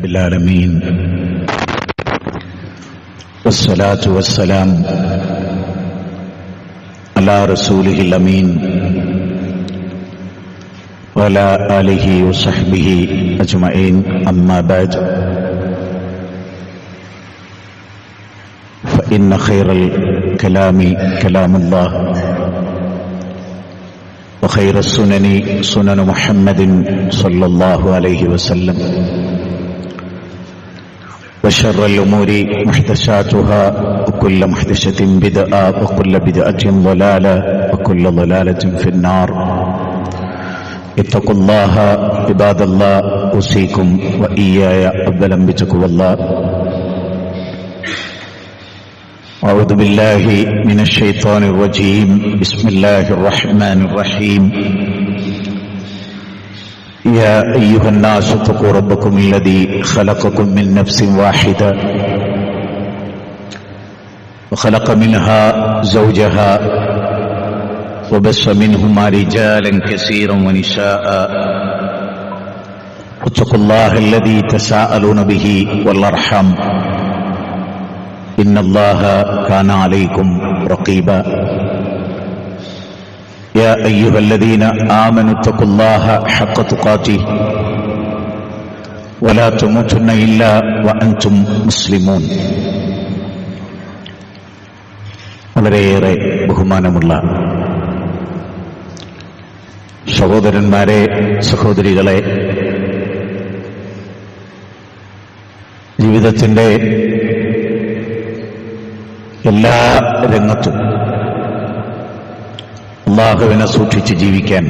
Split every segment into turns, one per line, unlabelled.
بالعالمين والصلاة والسلام على رسوله الأمين وعلى آله وصحبه أجمعين أما بعد فإن خير الكلام كلام الله وخير السنن سنن محمد صلى الله عليه وسلم وشر الأمور محدثاتها وكل محدثة بدعة وكل بدعة ضلالة وكل ضلالة في النار اتقوا الله عباد الله أوصيكم وإياي أولا بتقوى الله. أعوذ بالله من الشيطان الرجيم. بسم الله الرحمن الرحيم. يا أيها الناس اتقوا ربكم الذي خلقكم من نفس واحدة وخلق منها زوجها وبث منهما رجالا كثيرا ونساء واتقوا الله الذي تساءلون به والأرحام إن الله كان عليكم رقيبا. يا أيها الذين آمنوا اتقوا الله حق تقاته ولا تموتن إلا وأنتم مسلمون. വളരെയേറെ ബഹുമാനമുള്ള സഹോദരന്മാരെ, സഹോദരികളെ, ജീവിതത്തിന്റെ എല്ലാ രംഗത്തും അല്ലാഹുവിനെ സൂക്ഷിച്ച് ജീവിക്കാൻ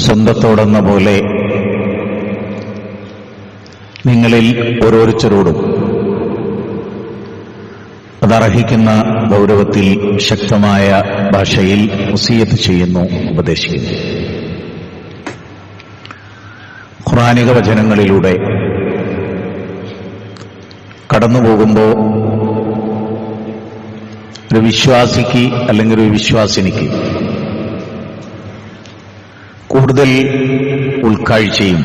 സ്വന്തത്തോടെന്ന പോലെ നിങ്ങളിൽ ഓരോരുത്തരോടും അതർഹിക്കുന്ന ഗൗരവത്തിൽ ശക്തമായ ഭാഷയിൽ വസിയത്ത് ചെയ്യുന്നു, ഉപദേശിക്കുന്നു. ഖുർആനിക വചനങ്ങളിലൂടെ കടന്നുപോകുമ്പോൾ ഒരു വിശ്വാസിക്ക് അല്ലെങ്കിൽ ഒരു വിശ്വാസിനിക്ക് കൂടുതൽ ഉൾക്കാഴ്ചയും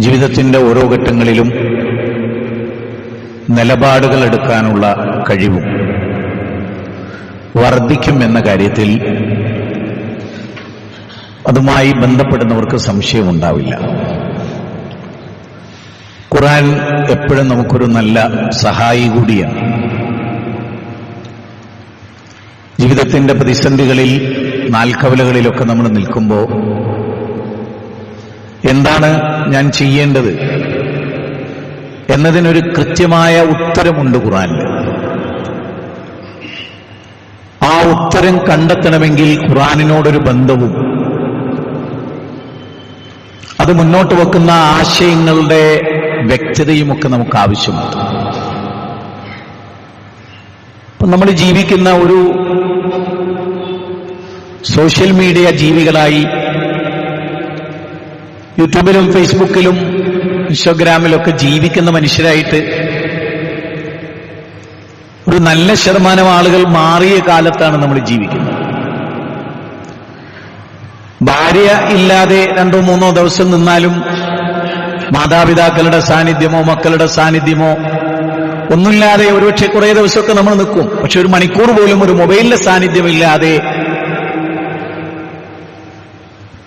ജീവിതത്തിന്റെ ഓരോ ഘട്ടങ്ങളിലും നിലപാടുകൾ എടുക്കാനുള്ള കഴിവും വർദ്ധിക്കും എന്ന കാര്യത്തിൽ അതുമായി ബന്ധപ്പെടുന്നവർക്ക് സംശയമുണ്ടാവില്ല. ഖുർആൻ എപ്പോഴും നമുക്കൊരു നല്ല സഹായി കൂടിയാണ്. ജീവിതത്തിന്റെ പ്രതിസന്ധികളിൽ, നാൽക്കവലകളിലൊക്കെ നമ്മൾ നിൽക്കുമ്പോൾ എന്താണ് ഞാൻ ചെയ്യേണ്ടത് എന്നതിനൊരു കൃത്യമായ ഉത്തരമുണ്ട് ഖുർആനിൽ. ആ ഉത്തരം കണ്ടെത്തണമെങ്കിൽ ഖുർആനിനോടൊരു ബന്ധവും അത് മുന്നോട്ട് വെക്കുന്ന ആശയങ്ങളുടെ വ്യക്തതയുമൊക്കെ നമുക്ക് ആവശ്യമുണ്ട്. അപ്പം നമ്മൾ ജീവിക്കുന്ന ഒരു സോഷ്യൽ മീഡിയ ജീവികളായി യൂട്യൂബിലും ഫേസ്ബുക്കിലും ഇൻസ്റ്റഗ്രാമിലൊക്കെ ജീവിക്കുന്ന മനുഷ്യരായിട്ട് ഒരു നല്ല ശതമാനം ആളുകൾ മാറിയ കാലത്താണ് നമ്മൾ ജീവിക്കുന്നത്. ഭാര്യ ഇല്ലാതെ 2-3 ദിവസം നിന്നാലും മാതാപിതാക്കളുടെ സാന്നിധ്യമോ മക്കളുടെ സാന്നിധ്യമോ ഒന്നുമില്ലാതെ ഒരുപക്ഷെ കുറേ ദിവസമൊക്കെ നമ്മൾ നിൽക്കും. പക്ഷെ ഒരു മണിക്കൂർ പോലും ഒരു മൊബൈലിന്റെ സാന്നിധ്യമില്ലാതെ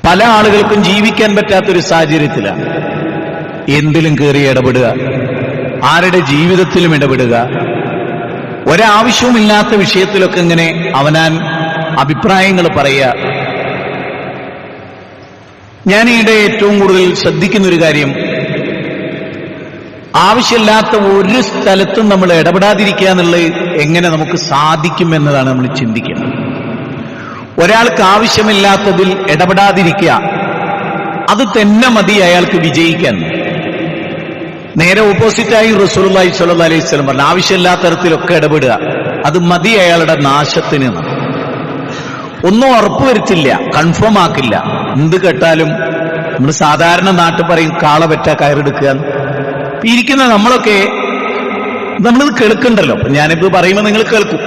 പല ആളുകൾക്കും ജീവിക്കാൻ പറ്റാത്തൊരു സാഹചര്യത്തിലാണ്. എന്തിലും കയറി ഇടപെടുക, ആരുടെ ജീവിതത്തിലും ഇടപെടുക, ഒരാവശ്യവുമില്ലാത്ത വിഷയത്തിലൊക്കെ ഇങ്ങനെ അവനാൻ അഭിപ്രായങ്ങൾ പറയുക. ഞാനീടെ ഏറ്റവും കൂടുതൽ ശ്രദ്ധിക്കുന്നൊരു കാര്യം, ആവശ്യമില്ലാത്ത ഒരു സ്ഥലത്തും നമ്മൾ ഇടപെടാതിരിക്കുക എന്നുള്ളത് എങ്ങനെ നമുക്ക് സാധിക്കും എന്നതാണ് നമ്മൾ ചിന്തിക്കുന്നത്. ഒരാൾക്ക് ആവശ്യമില്ലാത്തതിൽ ഇടപെടാതിരിക്കുക, അത് തന്നെ മതി അയാൾക്ക് വിജയിക്കാൻ. നേരെ ഓപ്പോസിറ്റായി റസൂലുള്ളാഹി സ്വല്ലല്ലാഹു അലൈഹി വസല്ലം പറഞ്ഞു, ആവശ്യമില്ലാത്ത തരത്തിലൊക്കെ ഇടപെടുക, അത് മതി അയാളുടെ നാശത്തിന്. ഒന്നും ഉറപ്പുവരുത്തില്ല, കൺഫേം ആക്കില്ല. എന്ത് കേട്ടാലും നമ്മൾ സാധാരണ നാട്ടിൽ പറയും കാള പറ്റ കയറെടുക്കുക. ഇരിക്കുന്ന നമ്മളൊക്കെ നമ്മളിത് കേൾക്കണ്ടല്ലോ. ഞാനിത് പറയുമ്പോൾ നിങ്ങൾ കേൾക്കും.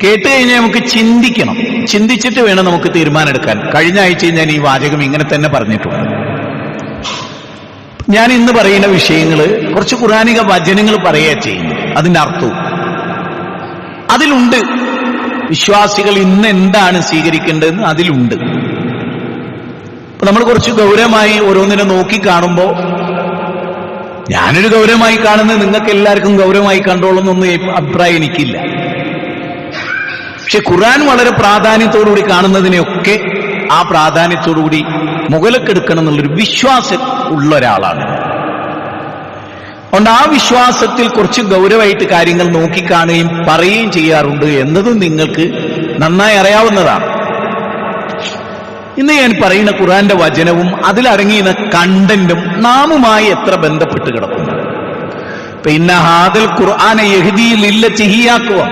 കേട്ട് കഴിഞ്ഞാൽ നമുക്ക് ചിന്തിക്കണം. ചിന്തിച്ചിട്ട് വേണം നമുക്ക് തീരുമാനം എടുക്കാൻ. കഴിഞ്ഞ ആഴ്ച ഞാൻ ഈ വാചകം ഇങ്ങനെ തന്നെ പറഞ്ഞിട്ടുണ്ട്. ഞാൻ ഇന്ന് പറയുന്ന വിഷയങ്ങൾ കുറച്ച് ഖുർആനിക വചനങ്ങൾ പറയുക ചെയ്യുന്നു. അതിന്റെ അർത്ഥവും അതിലുണ്ട്. വിശ്വാസികൾ ഇന്ന് എന്താണ് സ്വീകരിക്കേണ്ടതെന്ന് അതിലുണ്ട്. നമ്മൾ കുറച്ച് ഗൗരവമായി ഓരോന്നിനെ നോക്കി കാണുമ്പോൾ, ഞാനൊരു ഗൗരവമായി കാണുന്നത് നിങ്ങൾക്ക് എല്ലാവർക്കും ഗൗരവമായി കണ്ടോളുന്നൊന്നും അഭിപ്രായം എനിക്കില്ല. പക്ഷെ ഖുർആൻ വളരെ പ്രാധാന്യത്തോടുകൂടി കാണുന്നതിനെയൊക്കെ ആ പ്രാധാന്യത്തോടുകൂടി മുകളിലെടുക്കണം എന്നുള്ളൊരു വിശ്വാസം ഉള്ള ഒരാളാണ്. അതുകൊണ്ട് ആ വിശ്വാസത്തിൽ കുറച്ച് ഗൗരവമായിട്ട് കാര്യങ്ങൾ നോക്കിക്കാണുകയും പറയുകയും ചെയ്യാറുണ്ട് എന്നത് നിങ്ങൾക്ക് നന്നായി അറിയാവുന്നതാണ്. ഇന്ന് ഞാൻ പറയുന്ന ഖുർആന്റെ വചനവും അതിലടങ്ങിയുന്ന കണ്ടന്റും നാമുമായി എത്ര ബന്ധപ്പെട്ട് കിടക്കുന്നു. ഇന്ന ഹാദൽ ഖുർആന യഹ്ദീ ലില്ലത്തി ഹിയ അഖ്വം,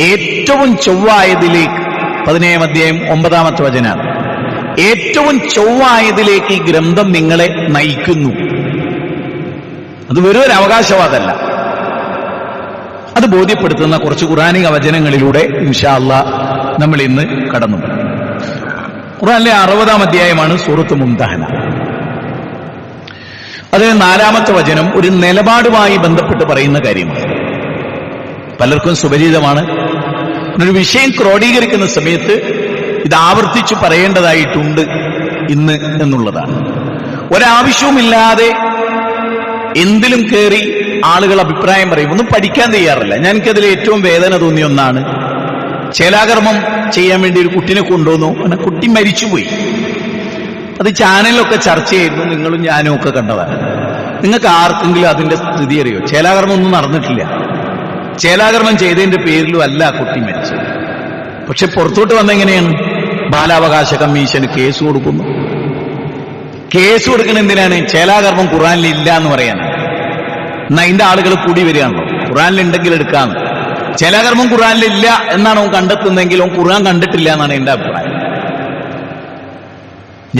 ഏറ്റവും ചൊവ്വായതിലേക്ക്, 17 അധ്യായം 9 വചനാണ്. ഏറ്റവും ചൊവ്വായതിലേക്ക് ഈ ഗ്രന്ഥം നിങ്ങളെ നയിക്കുന്നു. അത് വെറും ഒരു അവകാശവാദമല്ല, അത് ബോധ്യപ്പെടുത്തുന്ന കുറച്ച് ഖുർആനിക വചനങ്ങളിലൂടെ ഇൻഷാ അല്ലാഹ് നമ്മൾ ഇന്ന് കടന്നു. ഖുർആനിലെ 60 അധ്യായമാണ് സൂറത്ത് മുംതഹന. അത് 4 വചനം ഒരു നിലപാടുമായി ബന്ധപ്പെട്ട് പറയുന്ന കാര്യമാണ്. പലർക്കും സുപരിചിതമാണ്. ഒരു വിഷയം ക്രോഡീകരിക്കുന്ന സമയത്ത് ഇത് ആവർത്തിച്ചു പറയേണ്ടതായിട്ടുണ്ട് ഇന്ന് എന്നുള്ളതാണ്. ഒരാവശ്യവുമില്ലാതെ എന്തിലും കയറി ആളുകൾ അഭിപ്രായം പറയും. ഒന്നും പഠിക്കാൻ തയ്യാറില്ല. എനിക്കതിൽ ഏറ്റവും വേദന തോന്നിയ ഒന്നാണ്, ചേലാകർമ്മം ചെയ്യാൻ വേണ്ടി ഒരു കുട്ടിനെ കൊണ്ടുവന്നു, കുട്ടി മരിച്ചുപോയി. അത് ചാനലിലൊക്കെ ചർച്ച ചെയ്യുന്നു, നിങ്ങളും ഞാനും ഒക്കെ കണ്ടതാണ്. നിങ്ങൾക്ക് ആർക്കെങ്കിലും അതിന്റെ സ്ഥിതി അറിയോ? ചേലാകർമ്മം ഒന്നും നടന്നിട്ടില്ല. ചേലാകർമ്മം ചെയ്തതിന്റെ പേരിലും അല്ല കുട്ടി മരിച്ചത്. പക്ഷെ പുറത്തോട്ട് വന്നെങ്ങനെയാണ്? ബാലാവകാശ കമ്മീഷന് കേസ് കൊടുക്കുന്നു. കേസ് കൊടുക്കുന്ന എന്തിനാണ്? ചേലാകർമ്മം ഖുർആനിൽ ഇല്ല എന്ന് പറയാനാണ്. എന്നാ അതിന്റെ ആളുകൾ കൂടി വരികയാണല്ലോ, ഖുർആനിലുണ്ടെങ്കിൽ എടുക്കാന്ന്. ചേലാകർമ്മം ഖുർആനിലില്ല എന്നാണ് അവൻ കണ്ടെത്തുന്നതെങ്കിൽ അവൻ ഖുർആൻ കണ്ടിട്ടില്ല എന്നാണ് എന്റെ അഭിപ്രായം.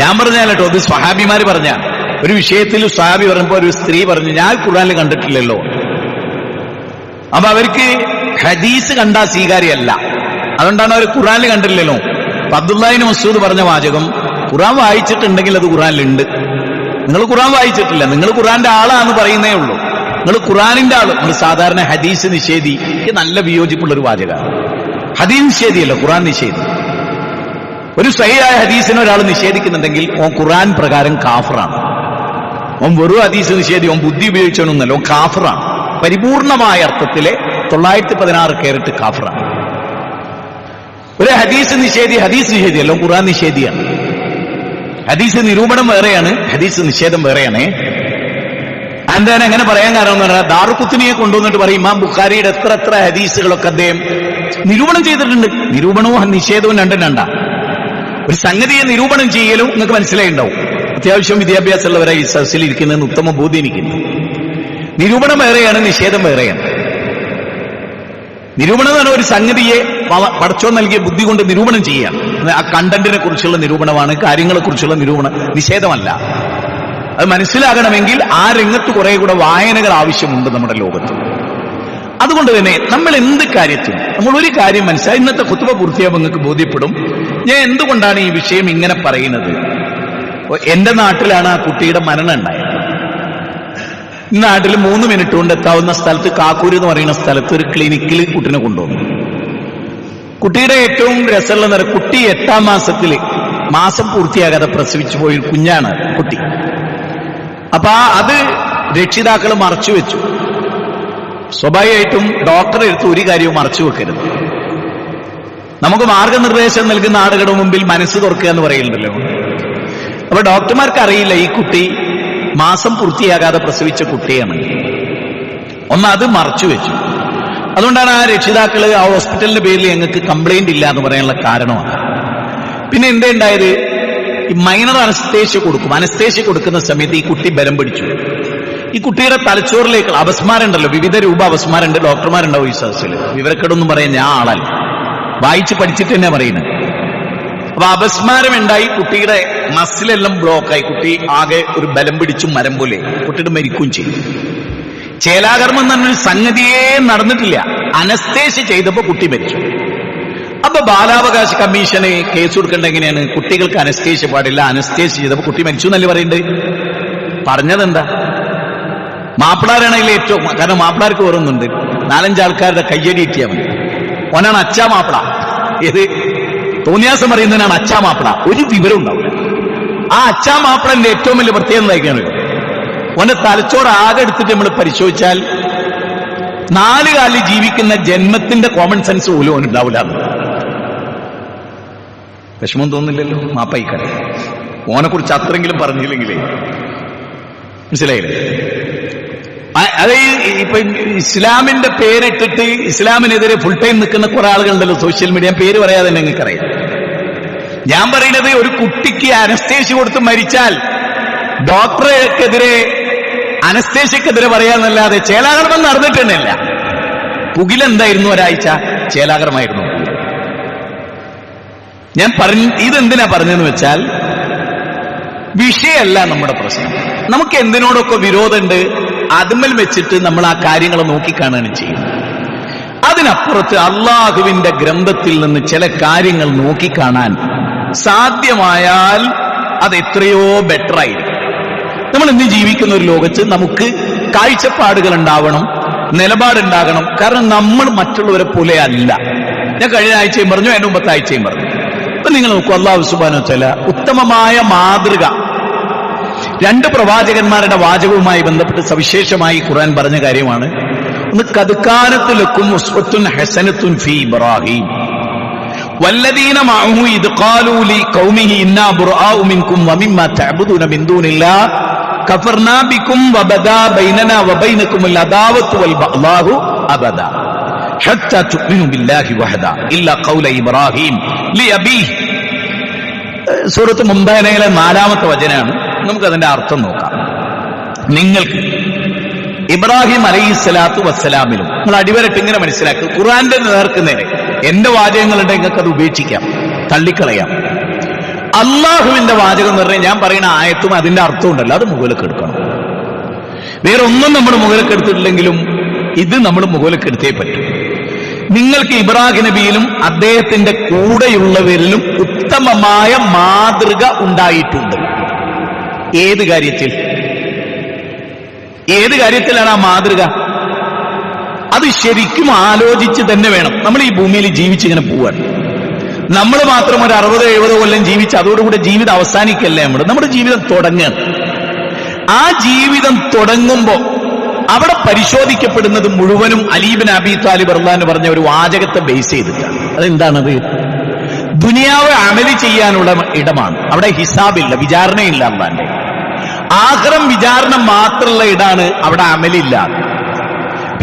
ഞാൻ പറഞ്ഞാലോ, അത് സ്വഹാബിമാര് പറഞ്ഞ ഒരു വിഷയത്തിൽ സ്വഹാബി പറഞ്ഞപ്പോ ഒരു സ്ത്രീ പറഞ്ഞു, ഞാൻ ഖുർആനിൽ കണ്ടിട്ടില്ലല്ലോ. അപ്പൊ അവർക്ക് ഹദീസ് കണ്ടാ സ്വീകാര്യമല്ല, അതുകൊണ്ടാണ് അവർ ഖുർആനിൽ കണ്ടില്ലല്ലോ. അബ്ദുല്ലാഹിബ്നു മസ്ഊദ് പറഞ്ഞ വാചകം, ഖുർആൻ വായിച്ചിട്ടുണ്ടെങ്കിൽ അത് ഖുർആനിലുണ്ട്. നിങ്ങൾ ഖുർആൻ വായിച്ചിട്ടില്ല, നിങ്ങൾ ഖുർആന്റെ ആളാന്ന് പറയുന്നേ ഉള്ളൂ. നിങ്ങൾ ഖുർആനിന്റെ ആള്. നിങ്ങൾ സാധാരണ ഹദീസ് നിഷേധി, എനിക്ക് നല്ല വിയോജിപ്പുള്ളൊരു വാചകമാണ്. ഹദീസ് നിഷേധിയല്ല, ഖുർആൻ നിഷേധി. ഒരു സഹിയായ ഹദീസിനെ ഒരാൾ നിഷേധിക്കുന്നുണ്ടെങ്കിൽ ഓൻ ഖുർആൻ പ്രകാരം കാഫറാണ്. ഓൻ വെറും ഹദീസ് നിഷേധി, ഓൻ ബുദ്ധി ഉപയോഗിച്ചോന്നല്ല, ഓൻ കാഫറാണ്. പരിപൂർണമായ അർത്ഥത്തിലെ 916 കാരറ്റ് കാഫറാണ്. ഒരു ഹദീസ് നിഷേധിയല്ലോ, ഖുർആൻ നിഷേധിയാണ്. ഹദീസ് നിരൂപണം വേറെയാണ്, ഹദീസ് നിഷേധം വേറെയാണ്. എന്താണ് അങ്ങനെ പറയാൻ കാരണം എന്ന് പറഞ്ഞാൽ, ദാറുഖുത്നിയെ കൊണ്ടുവന്നിട്ട് പറയും, ഇമാം ബുഖാരിയുടെ എത്ര ഹദീസുകളൊക്കെ അദ്ദേഹം നിരൂപണം ചെയ്തിട്ടുണ്ട്. നിരൂപണവും നിഷേധവും രണ്ടാ. ഒരു സംഗതിയെ നിരൂപണം ചെയ്യലും നിങ്ങൾക്ക് മനസ്സിലായിണ്ടാവും. അത്യാവശ്യം വിദ്യാഭ്യാസമുള്ളവരായി ഈ സദസ്സിൽ ഇരിക്കുന്നതിന് ഉത്തമ ബോധ്യം എനിക്കുണ്ട്. നിരൂപണം വേറെയാണ്, നിഷേധം വേറെയാണ്. നിരൂപണം എന്ന് പറഞ്ഞാൽ ഒരു സംഗതിയെ പടച്ചോൻ നൽകിയ ബുദ്ധി കൊണ്ട് നിരൂപണം ചെയ്യുകയാണ്. ആ കണ്ടന്റിനെ കുറിച്ചുള്ള നിരൂപണമാണ്, കാര്യങ്ങളെ കുറിച്ചുള്ള നിരൂപണം, നിഷേധമല്ല. അത് മനസ്സിലാകണമെങ്കിൽ ആ രംഗത്ത് കുറെ കൂടെ വായനകൾ ആവശ്യമുണ്ട് നമ്മുടെ ലോകത്ത്. അതുകൊണ്ട് തന്നെ നമ്മൾ എന്ത് കാര്യത്തിനും നമ്മൾ ഒരു കാര്യം മനസ്സിലായി, ഇന്നത്തെ ഖുത്ബ പൂർത്തിയാകുമ്പോൾ നിങ്ങൾക്ക് ബോധ്യപ്പെടും ഞാൻ എന്തുകൊണ്ടാണ് ഈ വിഷയം ഇങ്ങനെ പറയുന്നത്. എന്റെ നാട്ടിലാണ് ആ കുട്ടിയുടെ മരണം ഉണ്ടായത്. ഈ നാട്ടിൽ 3 മിനിറ്റ് കൊണ്ട് എത്താവുന്ന സ്ഥലത്ത്, കാക്കൂര് എന്ന് പറയുന്ന സ്ഥലത്ത് ഒരു ക്ലിനിക്കിൽ കുട്ടിനെ കൊണ്ടുവന്നു. കുട്ടിയുടെ ഏറ്റവും രസമുള്ള നേരം, കുട്ടി 8ാം മാസത്തിൽ മാസം പൂർത്തിയാകാതെ പ്രസവിച്ചു പോയൊരു കുഞ്ഞാണ് കുട്ടി. അപ്പൊ അത് രക്ഷിതാക്കൾ മറച്ചു വെച്ചു. സ്വാഭാവികമായിട്ടും ഡോക്ടറെ എടുത്ത് ഒരു കാര്യവും മറച്ചു വെക്കരുത്. നമുക്ക് മാർഗനിർദ്ദേശം നൽകുന്ന ആളുകളുടെ മുമ്പിൽ മനസ്സ് തുറക്കുക എന്ന് പറയുന്നുണ്ടല്ലോ. അപ്പൊ ഡോക്ടർമാർക്ക് അറിയില്ല ഈ കുട്ടി മാസം പൂർത്തിയാകാതെ പ്രസവിച്ച കുട്ടിയാണ്. അത് മറച്ചു വെച്ചു. അതുകൊണ്ടാണ് ആ രക്ഷിതാക്കള് ആ ഹോസ്പിറ്റലിന്റെ പേരിൽ ഞങ്ങൾക്ക് കംപ്ലൈന്റ് ഇല്ല എന്ന് പറയാനുള്ള കാരണമാണ്. പിന്നെ എന്താ ഉണ്ടായത്, ഈ മൈനർ അനസ്തേഷ്യ കൊടുക്കും. അനസ്തേഷ്യ കൊടുക്കുന്ന സമയത്ത് ഈ കുട്ടി ബലം പിടിച്ചു. ഈ കുട്ടിയുടെ തലച്ചോറിലേക്ക് അപസ്മാരുണ്ടല്ലോ, വിവിധ രൂപ അപസ്മാരുണ്ട്. ഡോക്ടർമാരുണ്ടാവും ഈ സദസ്സിൽ, വിവരക്കേടൊന്നും പറയാൻ ഞാൻ ആളല്ല, വായിച്ച് പഠിച്ചിട്ട് തന്നെ പറയുന്നത്. അപ്പൊ അപസ്മാരം ഉണ്ടായി, കുട്ടിയുടെ മസിലെല്ലാം ബ്ലോക്കായി, കുട്ടി ആകെ ഒരു ബലം പിടിച്ചും മരം പോലെ കുട്ടിയുടെ മരിക്കുകയും ചെയ്തു. ചേലാകർമ്മം എന്നൊരു സംഗതിയേ നടന്നിട്ടില്ല, അനസ്തേഷ്യ ചെയ്തപ്പോ കുട്ടി മരിച്ചു. അപ്പൊ അപ്പൊ ബാലാവകാശ കമ്മീഷന് കേസ് കൊടുക്കേണ്ട എങ്ങനെയാണ്? കുട്ടികൾക്ക് അനസ്തേഷ്യ പാടില്ല, അനസ്തേഷ്യ ചെയ്തപ്പോ കുട്ടി മരിച്ചു എന്നല്ലേ പറയുന്നുണ്ട്. പറഞ്ഞതെന്താ? മാപ്പിളാരാണെങ്കിൽ ഏറ്റവും, കാരണം മാപ്പിളാർക്ക് ഓരോന്നുണ്ട്, 4-5 ആൾക്കാരുടെ കയ്യടി കിട്ടിയാൽ മതി. ഓനാണ് അച്ചാ മാപ്പിള. ഏത് തോന്നിയാസം പറയുന്നതിനാണ് അച്ചാ മാപ്പിള. ഒരു വിവരം ഉണ്ടാവില്ല. ആ അച്ചാ മാപ്പിളന്റെ ഏറ്റവും വലിയ പ്രത്യേകത എന്തായിരിക്കാണ്? ഓന്റെ തലച്ചോറ് ആകെ എടുത്തിട്ട് നമ്മൾ പരിശോധിച്ചാൽ 4 കാലിൽ ജീവിക്കുന്ന ജന്മത്തിന്റെ കോമൺ സെൻസ് പോലും ഓനുണ്ടാവില്ല. വിഷമം തോന്നില്ലല്ലോ? മാപ്പായിക്കട ഓനെ കുറിച്ച് അത്രയെങ്കിലും പറഞ്ഞില്ലെങ്കിലേ മനസ്സിലായില്ലേ? അത് ഇപ്പൊ ഇസ്ലാമിന്റെ പേരിട്ടിട്ട് ഇസ്ലാമിനെതിരെ ഫുൾ ടൈം നിൽക്കുന്ന കുറെ ആളുകളുണ്ടല്ലോ സോഷ്യൽ മീഡിയ. പേര് പറയാതെ തന്നെ നിങ്ങൾക്കറിയാം. ഞാൻ പറയുന്നത്, ഒരു കുട്ടിക്ക് അനസ്തേഷ്യ കൊടുത്ത് മരിച്ചാൽ ഡോക്ടറെക്കെതിരെ അനസ്തേഷ്യക്കെതിരെ പറയാന്നല്ലാതെ ചേലാകർമ്മം നടന്നിട്ടുണ്ടല്ല. പുകിലെന്തായിരുന്നു? ഒരാഴ്ച ചേലാകർമായിരുന്നു. ഞാൻ ഇതെന്തിനാ പറഞ്ഞെന്ന് വെച്ചാൽ, വിഷയമല്ല നമ്മുടെ പ്രശ്നം. നമുക്ക് എന്തിനോടൊക്കെ വിരോധമുണ്ട്, അതുമ്മൽ വെച്ചിട്ട് നമ്മൾ ആ കാര്യങ്ങൾ നോക്കിക്കാണുകയാണ് ചെയ്യുന്നത്. അതിനപ്പുറത്ത് അള്ളാഹുവിന്റെ ഗ്രന്ഥത്തിൽ നിന്ന് ചില കാര്യങ്ങൾ നോക്കിക്കാണാൻ സാധ്യമായാൽ അത് എത്രയോ ബെറ്റർ ആയിരിക്കും. നമ്മൾ ഇന്ന് ജീവിക്കുന്ന ഒരു ലോകത്ത് നമുക്ക് കാഴ്ചപ്പാടുകൾ ഉണ്ടാവണം, നിലപാടുണ്ടാകണം. കാരണം നമ്മൾ മറ്റുള്ളവരെ പോലെ അല്ല. ഞാൻ കഴിഞ്ഞ ആഴ്ചയും പറഞ്ഞു, അതിന്റെ മുമ്പത്തെ ആഴ്ചയും പറഞ്ഞു. അപ്പൊ നിങ്ങൾ നോക്കൂ, അല്ലാഹു സുബ്ഹാനഹു വ തആല ഉത്തമമായ മാതൃക 2 പ്രവാചകന്മാരുടെ വാചകവുമായി ബന്ധപ്പെട്ട് സവിശേഷമായി ഖുർആൻ പറഞ്ഞ കാര്യമാണ്. ഒന്ന്, ഖദ് കാനത് ലക്കും ഉസ്വത്തുൻ ഹസനത്തുൻ ഫീ ഇബ്രാഹീം വല്ലദീന മഅഹു ഇദ് ഖാലൂ ലിഖൗമിഹി ഇന്നാ ബുർആഉ മിൻകും വമിമ്മാ തഅബുദൂന മിൻ ദൂനില്ലാഹ് കഫർനാ ബികും വബദാ ബൈനനാ വബൈനകുമുൽ അദാവത്തു വൽ ബഗ്ളാഉ അബദാ ഹത്താ തുഅ്മിനു ബില്ലാഹി വഹദാ ഇല്ലാ ഖൗല ഇബ്രാഹീം ലിഅബീഹി. സൂറത്ത് മുംതഹനയിലെ 4-ാമത്തെ വചനമാണ്. നമുക്കതിന്റെ അർത്ഥം നോക്കാം. നിങ്ങൾക്ക് ഇബ്രാഹിം അലൈഹിസ്സലാത്തു വസ്സലാമിലും, നിങ്ങൾ അടിവരട്ട് ഇങ്ങനെ മനസ്സിലാക്കുക, ഖുർആന്റെ നേർക്കുന്നേരെ എന്റെ വാചകങ്ങളുണ്ട്, നിങ്ങൾക്ക് അത് ഉപേക്ഷിക്കാം, തള്ളിക്കളയാം. അള്ളാഹുവിന്റെ വാചകം എന്ന് പറഞ്ഞാൽ ഞാൻ പറയുന്ന ആയത്തും അതിന്റെ അർത്ഥം ഉണ്ടല്ലോ, അത് മുകളിലേക്ക് എടുക്കണം. വേറെ ഒന്നും നമ്മൾ മുകളിലേക്ക് എടുത്തിട്ടില്ലെങ്കിലും ഇത് നമ്മൾ മുകളിലേക്ക് എടുത്തേ പറ്റും. നിങ്ങൾക്ക് ഇബ്രാഹിം നബിയിലും അദ്ദേഹത്തിന്റെ കൂടെയുള്ളവരിലും ഉത്തമമായ മാതൃക ഉണ്ടായിട്ടുണ്ട്. ഏത് കാര്യത്തിൽ? ഏത് കാര്യത്തിലാണ് ആ മാതൃക? അത് ശരിക്കും ആലോചിച്ച് തന്നെ വേണം. നമ്മൾ ഈ ഭൂമിയിൽ ജീവിച്ചിങ്ങനെ പോവാണ്. നമ്മൾ മാത്രം ഒരു 60-70 കൊല്ലം ജീവിച്ച് അതോടുകൂടെ ജീവിതം അവസാനിക്കല്ലേ? നമ്മുടെ ജീവിതം തുടങ്ങുകയാണ്. ആ ജീവിതം തുടങ്ങുമ്പോ അവിടെ പരിശോധിക്കപ്പെടുന്നത് മുഴുവനും അലി ഇബ്നു അബീ ത്വാലിബ് റളിയല്ലാഹു അൻഹു പറഞ്ഞ ഒരു വാചകത്തെ ബേസ് ചെയ്തിട്ടാണ്. അതെന്താണത്? ദുനിയാവ് അമലി ചെയ്യാനുള്ള ഇടമാണ്. അവിടെ ഹിസാബില്ല, വിചാരണയില്ല. അല്ലാഹുവിന്റെ ആഖിറം വിചാരണ മാത്രമുള്ള ഇടാണ്, അവിടെ അമലില്ല.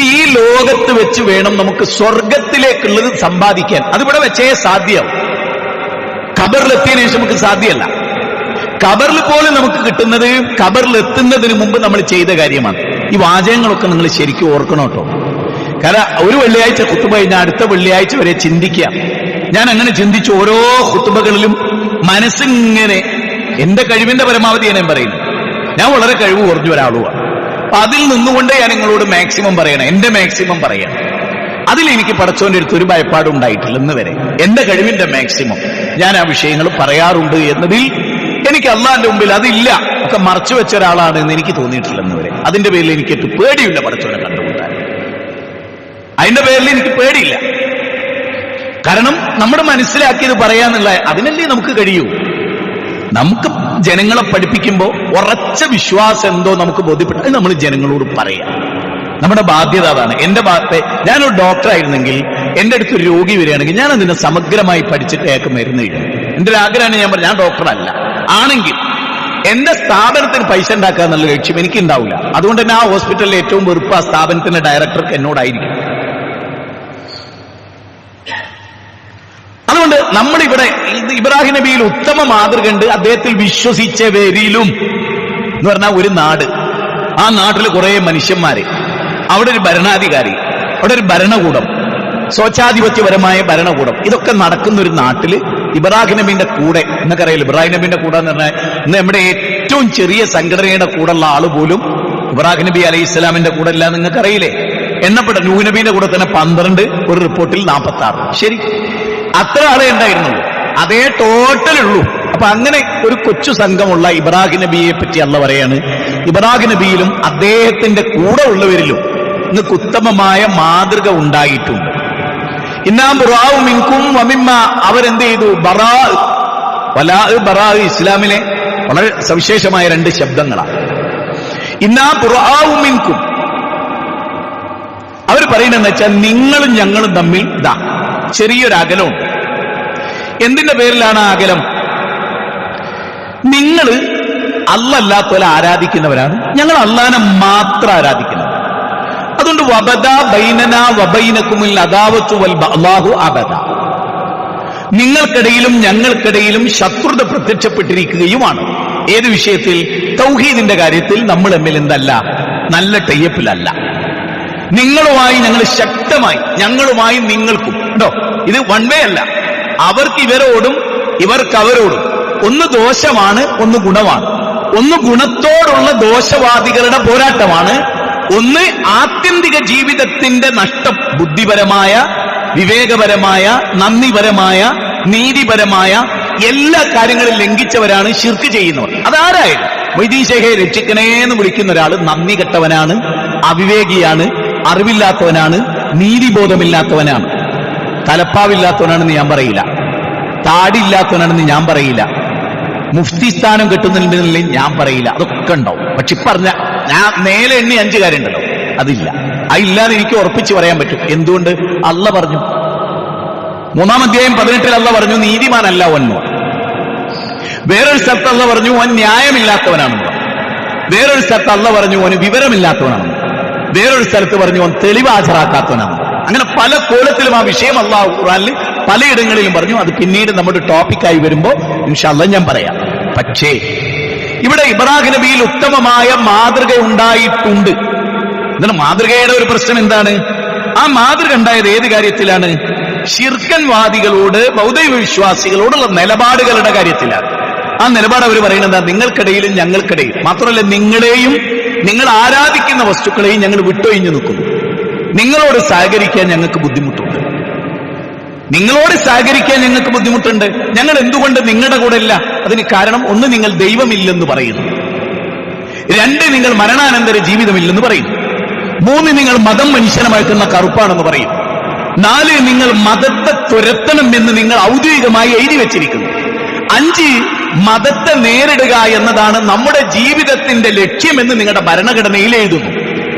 ഈ ലോകത്ത് വെച്ച് വേണം നമുക്ക് സ്വർഗത്തിലേക്കുള്ളത് സമ്പാദിക്കാൻ. അതിവിടെ വെച്ചേ സാധ്യം. ഖബറിലെത്തിയതിനു ശേഷം നമുക്ക് സാധ്യമല്ല. ഖബറിൽ പോലും നമുക്ക് കിട്ടുന്നത് ഖബറിലെത്തുന്നതിന് മുമ്പ് നമ്മൾ ചെയ്ത കാര്യമാണ്. ഈ വാചകങ്ങളൊക്കെ നിങ്ങൾ ശരിക്കും ഓർക്കണം കേട്ടോ. കാരണം ഒരു വെള്ളിയാഴ്ച ഖുതുബ കഴിഞ്ഞാൽ അടുത്ത വെള്ളിയാഴ്ച വരെ ചിന്തിക്കാം. ഞാൻ അങ്ങനെ ചിന്തിച്ച് ഓരോ ഖുതുബകളിലും മനസ്സിങ്ങനെ എന്റെ കഴിവിന്റെ പരമാവധി ഞാൻ പറയുന്നു. ഞാൻ വളരെ കഴിവ് കുറഞ്ഞ ഒരാളുമാണ്. അതിൽ നിന്നുകൊണ്ട് ഞാൻ നിങ്ങളോട് മാക്സിമം പറയണം, എന്റെ മാക്സിമം പറയണം. അതിലെനിക്ക് പടച്ചോന്റെ അടുത്ത് ഒരു ഭയപ്പാടും ഉണ്ടായിട്ടില്ല ഇന്ന് വരെ. എന്റെ കഴിവിന്റെ മാക്സിമം ഞാൻ ആ വിഷയങ്ങൾ പറയാറുണ്ട് എന്നതിൽ എനിക്ക് അള്ളാന്റെ മുമ്പിൽ അതില്ല, ഒക്കെ മറച്ചു വെച്ച ഒരാളാണ് എന്ന് എനിക്ക് തോന്നിയിട്ടില്ല ഇന്ന് വരെ. അതിന്റെ പേരിൽ എനിക്ക് പേടിയില്ല പടച്ചോനെ കണ്ടുകൊണ്ടാൻ. അതിന്റെ പേരിൽ എനിക്ക് പേടിയില്ല. കാരണം നമ്മൾ മനസ്സിലാക്കിയത് പറയാന്നുള്ള അതിനല്ലേ നമുക്ക് കഴിയൂ. നമുക്ക് ജനങ്ങളെ പഠിപ്പിക്കുമ്പോൾ ഉറച്ച വിശ്വാസം എന്തോ നമുക്ക് ബോധ്യപ്പെട്ടത് നമ്മൾ ജനങ്ങളോട് പറയാം. നമ്മുടെ ബാധ്യത അതാണ്. എന്റെ ഭാഗത്തെ ഞാനൊരു ഡോക്ടറായിരുന്നെങ്കിൽ എന്റെ അടുത്ത് ഒരു രോഗി വരികയാണെങ്കിൽ ഞാൻ അതിനെ സമഗ്രമായി പഠിച്ചിട്ട് അയാൾക്ക് മരുന്ന് എഴുതും. എന്റെ ഒരു ആഗ്രഹമാണ്, ഞാൻ പറഞ്ഞു ഞാൻ ഡോക്ടറല്ല, ആണെങ്കിൽ എന്റെ സ്ഥാപനത്തിന് പൈസ ഉണ്ടാക്കുക എന്നുള്ള ലക്ഷ്യം എനിക്ക് ഉണ്ടാവില്ല. അതുകൊണ്ട് തന്നെ ആ ഹോസ്പിറ്റലിലെ ഏറ്റവും വെറുപ്പ് ആ സ്ഥാപനത്തിന്റെ ഡയറക്ടർക്ക് എന്നോടായിരിക്കും. അതുകൊണ്ട് നമ്മളിവിടെ ഇബ്രാഹിം നബിയിൽ ഉത്തമ മാതൃക ഉണ്ട്. അദ്ദേഹത്തിൽ വിശ്വസിച്ചവരിലും എന്ന് പറഞ്ഞാൽ ഒരു നാട്, ആ നാട്ടിൽ കുറെ മനുഷ്യന്മാര്, അവിടെ ഒരു ഭരണാധികാരി, അവിടെ ഒരു ഭരണകൂടം, സ്വച്ഛാധിപത്യപരമായ ഭരണകൂടം, ഇതൊക്കെ നടക്കുന്ന ഒരു നാട്ടില് ഇബ്രാഹിം നബിന്റെ കൂടെ, എന്നൊക്കറിയില്ല ഇബ്രാഹിം നബിന്റെ കൂടെ എന്ന് പറഞ്ഞാൽ ഇന്ന് നമ്മുടെ ഏറ്റവും ചെറിയ സംഘടനയുടെ കൂടെയുള്ള ആള് പോലും ഇബ്രാഹിം നബി അലൈഹി ഇസ്ലാമിന്റെ കൂടെ അല്ല. നിങ്ങൾക്കറിയില്ലേ? എണ്ണപ്പെട്ട നൂഹ് നബിന്റെ കൂടെ തന്നെ 12, ഒരു റിപ്പോർട്ടിൽ 46. ശരി, അത്ര ആളെ ഉണ്ടായിരുന്നുള്ളൂ, അതേ ടോട്ടലുള്ളൂ. അപ്പൊ അങ്ങനെ ഒരു കൊച്ചു സംഘമുള്ള ഇബ്രാഹിം നബിയെ പറ്റി അല്ല പറയാണ്, ഇബ്രാഹിം നബിയിലും അദ്ദേഹത്തിന്റെ കൂടെ ഉള്ളവരിലും നിങ്ങൾക്ക് ഉത്തമമായ മാതൃക ഉണ്ടായിട്ടുണ്ട്. ഇന്നാ ബുറാഉ മിൻകും വമിമ്മ, അവരെന്ത് ചെയ്തു? ബറാ വലാ ബറാ ഇസ്ലാമിലെ വളരെ സവിശേഷമായ രണ്ട് ശബ്ദങ്ങളാണ്. ഇന്നാ ബുറാഉ മിൻകും, അവർ പറയുന്നതെന്ന് വെച്ചാൽ നിങ്ങളും ഞങ്ങളും തമ്മിൽ ഇതാ ചെറിയൊരു അകലമുണ്ട്. എന്തിന്റെ പേരിലാണ് ആ അകലം? നിങ്ങൾ അല്ലാത്തവരെ ആരാധിക്കുന്നവരാണ്, ഞങ്ങൾ അല്ലാഹനെ മാത്രം ആരാധിക്കുന്നത്. അതുകൊണ്ട് വബദ ബൈനനാ വബൈനകുമുൽ അദാവത്തു വൽ ബഅ്ലാഹു അബദ, നിങ്ങൾക്കിടയിലും ഞങ്ങൾക്കിടയിലും ശത്രുത പ്രത്യക്ഷപ്പെട്ടിരിക്കുകയുമാണ്. ഏത് വിഷയത്തിൽ? തൗഹീദിന്റെ കാര്യത്തിൽ നമ്മൾ തമ്മിൽ എന്തല്ല, നല്ല ടൈപ്പിലല്ല. നിങ്ങളുമായി ഞങ്ങൾ ശക്തമായി, ഞങ്ങളുമായി നിങ്ങൾക്കും ഉണ്ടോ, ഇത് വൺ വേ അല്ല. അവർക്ക് ഇവരോടും ഇവർക്ക് അവരോടും. ഒന്ന് ദോഷമാണ്, ഒന്ന് ഗുണമാണ്. ഒന്ന് ഗുണത്തോടുള്ള ദോഷവാദികളുടെ പോരാട്ടമാണ്, ഒന്ന് ആത്യന്തിക ജീവിതത്തിന്റെ നഷ്ടം. ബുദ്ധിപരമായ, വിവേകപരമായ, നന്ദിപരമായ, നീതിപരമായ എല്ലാ കാര്യങ്ങളും ലംഘിച്ചവരാണ് ശിർക്ക് ചെയ്യുന്നവർ. അതാരായാലും മൊയ്തീൻ ശേഖയെ രക്ഷിക്കണേന്ന് വിളിക്കുന്ന ഒരാൾ നന്ദി കെട്ടവനാണ്, അവിവേകിയാണ്, അറിവില്ലാത്തവനാണ്, നീതിബോധമില്ലാത്തവനാണ്, തലപ്പാവില്ലാത്തവനാണെന്ന് ഞാൻ പറയില്ല, താടിയില്ലാത്തവനാണെന്ന് ഞാൻ പറയില്ല, മുഫ്തി സ്ഥാനം കിട്ടുന്നില്ലെന്ന് ഞാൻ പറയില്ല. അതൊക്കെ ഉണ്ടാവും. പക്ഷെ ഇപ്പറഞ്ഞ ഞാൻ നേരെ എണ്ണി 5 കാര്യമുണ്ടല്ലോ, അതില്ല. അതില്ലാതെ എനിക്ക് ഉറപ്പിച്ച് പറയാൻ പറ്റും. എന്തുകൊണ്ട്? അള്ള പറഞ്ഞു, 3-ാം അധ്യായം 18 അള്ള പറഞ്ഞു നീതിമാനല്ല അവൻ. വേറൊരു സ്ഥലത്ത് അള്ള പറഞ്ഞു അവൻ ന്യായമില്ലാത്തവനാണെന്ന്. വേറൊരു സ്ഥലത്ത് അള്ള പറഞ്ഞു അവന് വിവരമില്ലാത്തവനാണെന്ന്. വേറൊരു സ്ഥലത്ത് പറഞ്ഞു അവൻ തെളിവ് ഹാജരാക്കാത്തവനാണെന്ന്. അങ്ങനെ പല കോലത്തിലും ആ വിഷയം അള്ളാഹു ഖുർആനിൽ പലയിടങ്ങളിലും പറഞ്ഞു. അത് പിന്നീട് നമ്മുടെ ടോപ്പിക്കായി വരുമ്പോ ഇൻഷാ അല്ലാഹ് ഞാൻ പറയാം. പക്ഷേ ഇവിടെ ഇബ്രാഹിം നബിയിൽ ഉത്തമമായ മാതൃക ഉണ്ടായിട്ടുണ്ട്. എന്താണ് മാതൃകയുടെ ഒരു പ്രശ്നം? എന്താണ് ആ മാതൃക ഉണ്ടായത്? ഏത് കാര്യത്തിലാണ്? ശിർക്കൻവാദികളോട്, ബൗദ്ധ വിശ്വാസികളോടുള്ള നിലപാടുകളുടെ കാര്യത്തിലാണ്. ആ നിലപാട് അവർ പറയുന്നത് എന്താ? നിങ്ങൾക്കിടയിലും ഞങ്ങൾക്കിടയിൽ മാത്രമല്ല, നിങ്ങളെയും നിങ്ങൾ ആരാധിക്കുന്ന വസ്തുക്കളെയും ഞങ്ങൾ വിട്ടൊഴിഞ്ഞു നിൽക്കുന്നു. നിങ്ങളോട് സഹകരിക്കാൻ ഞങ്ങൾക്ക് ബുദ്ധിമുട്ടുണ്ട്. നിങ്ങളോട് സഹകരിക്കാൻ ഞങ്ങൾക്ക് ബുദ്ധിമുട്ടുണ്ട്. ഞങ്ങൾ എന്തുകൊണ്ട് നിങ്ങളുടെ കൂടെ ഇല്ല? അതിന് കാരണം, ഒന്ന്, നിങ്ങൾ ദൈവമില്ലെന്ന് പറയുന്നു. 2, നിങ്ങൾ മരണാനന്തര ജീവിതമില്ലെന്ന് പറയുന്നു. 3, നിങ്ങൾ മതം മനുഷ്യനെ മയക്കുന്ന കറുപ്പാണെന്ന് പറയും. 4, നിങ്ങൾ മതത്തെ തുരത്തണം എന്ന് നിങ്ങൾ ഔദ്യോഗികമായി എഴുതി വെച്ചിരിക്കുന്നു. 5, മതത്തെ നേരിടുക എന്നതാണ് നമ്മുടെ ജീവിതത്തിന്റെ ലക്ഷ്യമെന്ന് നിങ്ങളുടെ ഭരണഘടനയിൽ എഴുതുന്നു.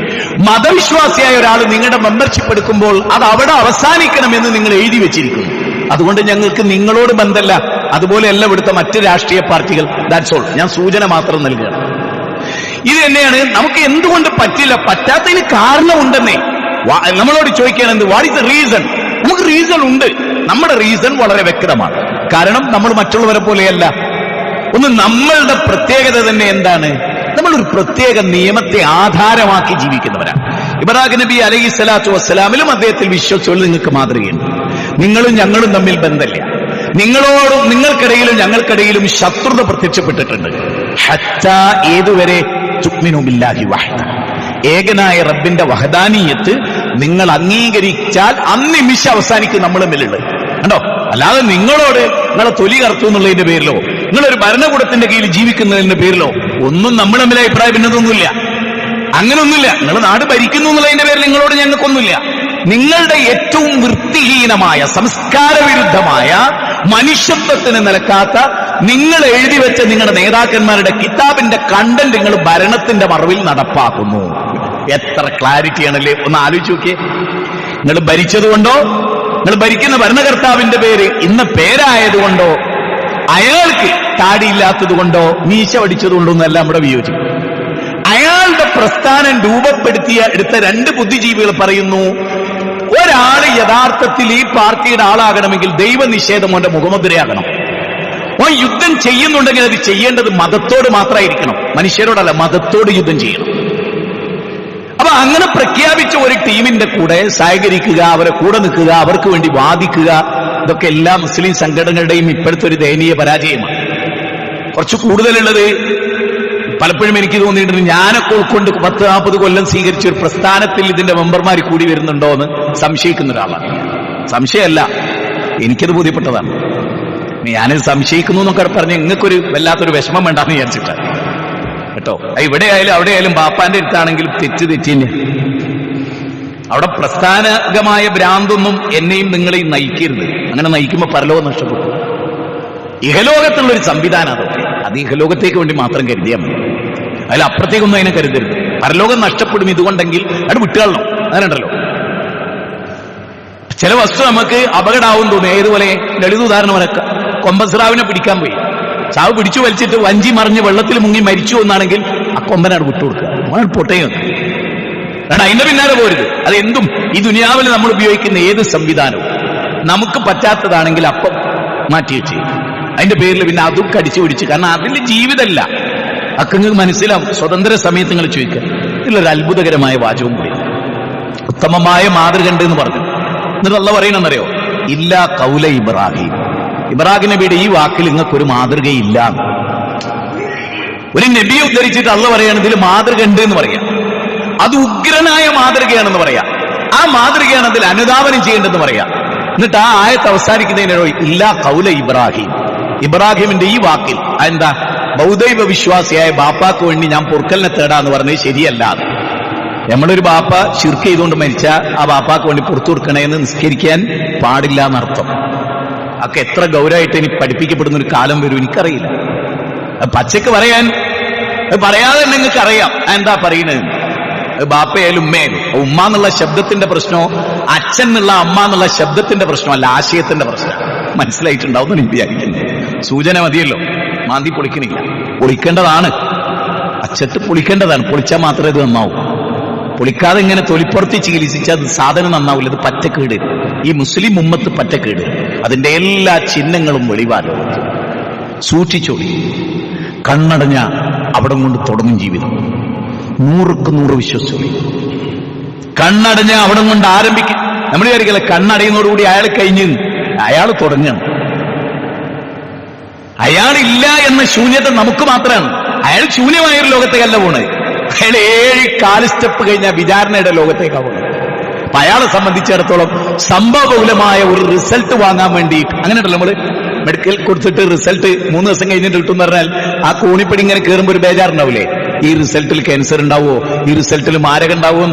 മതവിശ്വാസിയായ ഒരാൾ നിങ്ങളുടെ മെമ്പർഷിപ്പ് എടുക്കുമ്പോൾ അത് അവിടെ അവസാനിക്കണമെന്ന് നിങ്ങൾ എഴുതി വെച്ചിരിക്കുന്നു. അതുകൊണ്ട് ഞങ്ങൾക്ക് നിങ്ങളോട് ബന്ധമല്ല. അതുപോലെയല്ല ഇവിടുത്തെ മറ്റ് രാഷ്ട്രീയ പാർട്ടികൾ. That's all. ഞാൻ സൂചന മാത്രം നൽകുകയാണ്. ഇത് തന്നെയാണ് നമുക്ക് എന്തുകൊണ്ട് പറ്റില്ല. പറ്റാത്തതിന് കാരണമുണ്ടെന്നേ. നമ്മളോട് ചോദിക്കുകയാണ് എന്ത്, വാട്ട് ഈസ് ദ റീസൺ? നമുക്ക് റീസൺ ഉണ്ട്. നമ്മുടെ റീസൺ വളരെ വ്യക്തമാണ്. കാരണം നമ്മൾ മറ്റുള്ളവരെ പോലെയല്ല. ഒന്ന്, നമ്മളുടെ പ്രത്യേകത തന്നെ എന്താണ്? നമ്മളൊരു പ്രത്യേക നിയമത്തെ ആധാരമാക്കി ജീവിക്കുന്നവരാണ്. ഇബ്രാഹിം നബി അലൈഹി സ്വലാത്തു വസ്സലാമിലും അദ്ദേഹത്തിൽ വിശ്വസിച്ചുകൊണ്ട് നിങ്ങൾക്ക് മാതൃകയുണ്ട്. നിങ്ങളും ഞങ്ങളും തമ്മിൽ ബന്ധമില്ല. നിങ്ങളോടും നിങ്ങൾക്കിടയിലും ഞങ്ങൾക്കിടയിലും ശത്രുത പ്രത്യക്ഷപ്പെട്ടിട്ടുണ്ട്. ഹത്താ, ഏതുവരെ? തുഅ്മിനു ബില്ലാഹി വഹദ, ഏകനായ റബ്ബിന്റെ വഹദാനിയത്ത് നിങ്ങൾ അംഗീകരിച്ചാൽ അന്നിമിഷം അവസാനിക്കും നമ്മൾ തമ്മിലുള്ളത്. കണ്ടോ? അല്ലാതെ നിങ്ങളോട് നിങ്ങളെ തൊലി കറുത്തു എന്നുള്ളതിന്റെ പേരിലോ, നിങ്ങളൊരു ഭരണകൂടത്തിന്റെ കീഴിൽ ജീവിക്കുന്നതിന്റെ പേരിലോ ഒന്നും നമ്മൾ തമ്മിൽ അഭിപ്രായ ഭിന്നതൊന്നുമില്ല. അങ്ങനൊന്നുമില്ല. നിങ്ങൾ നാട് ഭരിക്കുന്നു എന്നുള്ളതിന്റെ പേരിൽ നിങ്ങളോട് ഞങ്ങൾക്കൊന്നുമില്ല. നിങ്ങളുടെ ഏറ്റവും വൃത്തിഹീനമായ, സംസ്കാരവിരുദ്ധമായ, മനുഷ്യത്വത്തിന് നിലക്കാത്ത നിങ്ങൾ എഴുതി വെച്ച നിങ്ങളുടെ നേതാക്കന്മാരുടെ കിതാബിന്റെ കണ്ടന്റ് നിങ്ങൾ ഭരണത്തിന്റെ മറവിൽ നടപ്പാക്കുന്നു. എത്ര ക്ലാരിറ്റിയാണല്ലേ! ഒന്ന് ആലോചിച്ച് നോക്കിയേ. നിങ്ങൾ ഭരിച്ചതുകൊണ്ടോ, നിങ്ങൾ ഭരിക്കുന്ന ഭരണകർത്താവിന്റെ പേര് ഇന്ന പേരായതുകൊണ്ടോ, അയാൾക്ക് താടിയില്ലാത്തത് കൊണ്ടോ, മീശ പഠിച്ചതുകൊണ്ടോ ഒന്നല്ല നമ്മുടെ വിയോജിക്കും. അയാളുടെ പ്രസ്ഥാനം രൂപപ്പെടുത്തിയ എടുത്ത 2 ബുദ്ധിജീവികൾ പറയുന്നു, ഒരാള് യഥാർത്ഥത്തിൽ ഈ പാർട്ടിയുടെ ആളാകണമെങ്കിൽ ദൈവനിഷേധം കൊണ്ട് മുഖമുദ്രയാകണം. ഓൻ യുദ്ധം ചെയ്യുന്നുണ്ടെങ്കിൽ അത് ചെയ്യേണ്ടത് മതത്തോട് മാത്രമായിരിക്കണം, മനുഷ്യരോടല്ല. മതത്തോട് യുദ്ധം ചെയ്യണം. അപ്പൊ അങ്ങനെ പ്രഖ്യാപിച്ച ഒരു ടീമിന്റെ കൂടെ സഹകരിക്കുക, അവരെ കൂടെ നിൽക്കുക, അവർക്ക് വേണ്ടി വാദിക്കുക, ഇതൊക്കെ എല്ലാ മുസ്ലിം സംഘടനകളുടെയും ഇപ്പോഴത്തെ ഒരു ദയനീയ പരാജയമാണ്. കുറച്ച് കൂടുതലുള്ളത് പലപ്പോഴും എനിക്ക് തോന്നിയിട്ടുണ്ട്, ഞാനൊക്കെ ഉൾക്കൊണ്ട് 10-40 കൊല്ലം സ്വീകരിച്ച ഒരു പ്രസ്ഥാനത്തിൽ ഇതിന്റെ മെമ്പർമാർ കൂടി വരുന്നുണ്ടോ എന്ന് സംശയിക്കുന്ന ഒരാളാണ്. സംശയമല്ല, എനിക്കത് ബോധ്യപ്പെട്ടതാണ്. ഞാനത് സംശയിക്കുന്നു എന്നൊക്കെ പറഞ്ഞ് നിങ്ങൾക്കൊരു വല്ലാത്തൊരു വിഷമം വേണ്ടാന്ന് വിചാരിച്ചിട്ടാണ് കേട്ടോ. ഇവിടെ ആയാലും അവിടെ ആയാലും ബാപ്പാന്റെ അടുത്താണെങ്കിലും തെറ്റ് തന്നെ. അവിടെ പ്രസ്ഥാനകമായ ഭ്രാന്തൊന്നും എന്നെയും നിങ്ങളെയും നയിക്കരുത്. അങ്ങനെ നയിക്കുമ്പോൾ പരലോകം നഷ്ടപ്പെട്ടു. ഇഹലോകത്തുള്ളൊരു സംവിധാനം അതൊക്കെ. അത് ഇഹലോകത്തേക്ക് വേണ്ടി മാത്രം കരുതിയാൽ മതി. അതിൽ അപ്പുറത്തേക്കൊന്നും അതിനെ കരുതരുത്. പരലോകം നഷ്ടപ്പെടും ഇതുകൊണ്ടെങ്കിൽ അത് വിട്ടുകളണം. അങ്ങനെയുണ്ടല്ലോ ചില വസ്തു നമുക്ക് അപകടമാവും തോന്നും. ഏതുപോലെ ലളിത ഉദാഹരണം വരക്ക. കൊമ്പസ്രാവിനെ പിടിക്കാൻ പോയി, ചാവ് പിടിച്ചു വലിച്ചിട്ട് വഞ്ചി മറിഞ്ഞ് വെള്ളത്തിൽ മുങ്ങി മരിച്ചു എന്നാണെങ്കിൽ ആ കൊമ്പനാട് വിട്ടുകൊടുക്കുക, പൊട്ടയും. കാരണം അതിന്റെ പിന്നാലെ പോരുത്. അത് എന്തും ഈ ദുനിയാവിൽ നമ്മൾ ഉപയോഗിക്കുന്ന ഏത് സംവിധാനവും നമുക്ക് പറ്റാത്തതാണെങ്കിൽ അപ്പം മാറ്റി വെച്ച് അതിന്റെ പേരിൽ പിന്നെ അതും കടിച്ചു പിടിച്ച്. കാരണം അതിന്റെ ജീവിതമല്ല. അക്കങ്ങൾക്ക് മനസ്സിലാവും. സ്വതന്ത്ര സമയത്ത് നിങ്ങൾ ചോദിക്കുക. ഇതിലൊരു അത്ഭുതകരമായ വാചകവും കൂടി. ഉത്തമമായ മാതൃക ഉണ്ട് എന്ന് പറഞ്ഞു. എന്നിട്ട് അള്ളാഹ് പറയണമെന്നറിയോ? ഇല്ലാ കൗല ഇബ്രാഹിം. ഇബ്രാഹിം നബിയുടെ ഈ വാക്കിൽ നിങ്ങൾക്കൊരു മാതൃകയില്ല. ഒരു നബിയെ ഉദ്ധരിച്ചിട്ട് അള്ളാഹ് പറയാണ് ഇതിൽ മാതൃക ഉണ്ട് എന്ന് പറയാം. അത് ഉഗ്രനായ മാതൃകയാണെന്ന് പറയാം. ആ മാതൃകയാണ് അതിൽ അനുധാവനം ചെയ്യേണ്ടതെന്ന് പറയാം. എന്നിട്ട് ആ ആയത്ത് അവസാനിക്കുന്നതിനോ ഇല്ലാ കൗല ഇബ്രാഹിം. ഇബ്രാഹിമിന്റെ ഈ വാക്കിൽ എന്താ? ബൗദ്ധൈവ വിശ്വാസിയായ ബാപ്പാക്ക് വേണ്ടി ഞാൻ പൊറുക്കലിനെ തേടാന്ന് പറഞ്ഞത് ശരിയല്ല. നമ്മളൊരു ബാപ്പ ശിർക്ക് ചെയ്തുകൊണ്ട് മരിച്ച ആ ബാപ്പാക്ക് വേണ്ടി പുറത്തു കൊടുക്കണേന്ന് നിസ്കരിക്കാൻ പാടില്ല എന്നർത്ഥം. അതൊക്കെ എത്ര ഗൗരവമായിട്ട് ഇനി പഠിപ്പിക്കപ്പെടുന്ന ഒരു കാലം വരും എനിക്കറിയില്ല. പച്ചക്ക് പറയാതെ നിങ്ങൾക്ക് അറിയാം എന്താ പറയുന്നത്. ബാപ്പയായാലും ഉമ്മയായാലും ഉമ്മ എന്നുള്ള ശബ്ദത്തിന്റെ പ്രശ്നമോ അച്ഛൻ എന്നുള്ള അമ്മ എന്നുള്ള ശബ്ദത്തിന്റെ പ്രശ്നമല്ല, ആശയത്തിന്റെ പ്രശ്നം. മനസ്സിലായിട്ടുണ്ടാവും എന്ന് വിചാരിക്കുന്നു. സൂചന മതിയല്ലോ. മാന്തി പൊളിക്കണില്ല, പൊളിക്കേണ്ടതാണ്. അച്ചട്ട് പൊളിക്കേണ്ടതാണ്. പൊളിച്ചാൽ മാത്രമേ ഇത് നന്നാവൂ. പൊളിക്കാതെ ഇങ്ങനെ തൊലിപ്പുറത്ത് ചികിത്സിച്ചാൽ അത് സാധനം നന്നാവില്ല. അത് പറ്റക്കേട്. ഈ മുസ്ലിം ഉമ്മത്ത് പറ്റക്കേട്. അതിന്റെ എല്ലാ ചിഹ്നങ്ങളും വെളിവാലോ. സൂക്ഷിച്ചോളി. കണ്ണടഞ്ഞ അവിടെ കൊണ്ട് തുടങ്ങും ജീവിതം. 100% വിശ്വസിച്ചോളി. കണ്ണടഞ്ഞ അവിടെ കൊണ്ട് ആരംഭിക്കും. നമ്മൾ വിചാരിക്കല കണ്ണടയുന്നതോടുകൂടി അയാൾ കഴിഞ്ഞ്. അയാൾ തുടങ്ങണം. അയാളില്ല എന്ന ശൂന്യത നമുക്ക് മാത്രമാണ്. അയാൾ ശൂന്യമായൊരു ലോകത്തേക്കല്ല പോണത്. അയാൾ 7 കാല് സ്റ്റെപ്പ് കഴിഞ്ഞാൽ വിചാരണയുടെ ലോകത്തേക്കാണ് പോകുന്നത്. അപ്പൊ അയാളെ സംബന്ധിച്ചിടത്തോളം സംഭവബഹുലമായ ഒരു റിസൾട്ട് വാങ്ങാൻ വേണ്ടിയിട്ട് അങ്ങനെയല്ല നമ്മള് മെഡിക്കൽ കൊടുത്തിട്ട് റിസൾട്ട് 3 ദിവസം കഴിഞ്ഞിട്ട് കിട്ടും എന്ന് പറഞ്ഞാൽ ആ കോണിപ്പടി ഇങ്ങനെ കയറുമ്പോൾ ഒരു ബേജാറുണ്ടാവില്ലേ? ഈ റിസൾട്ടിൽ ക്യാൻസർ ഉണ്ടാവോ, ഈ റിസൾട്ടിൽ മാരകം ഉണ്ടാവോ?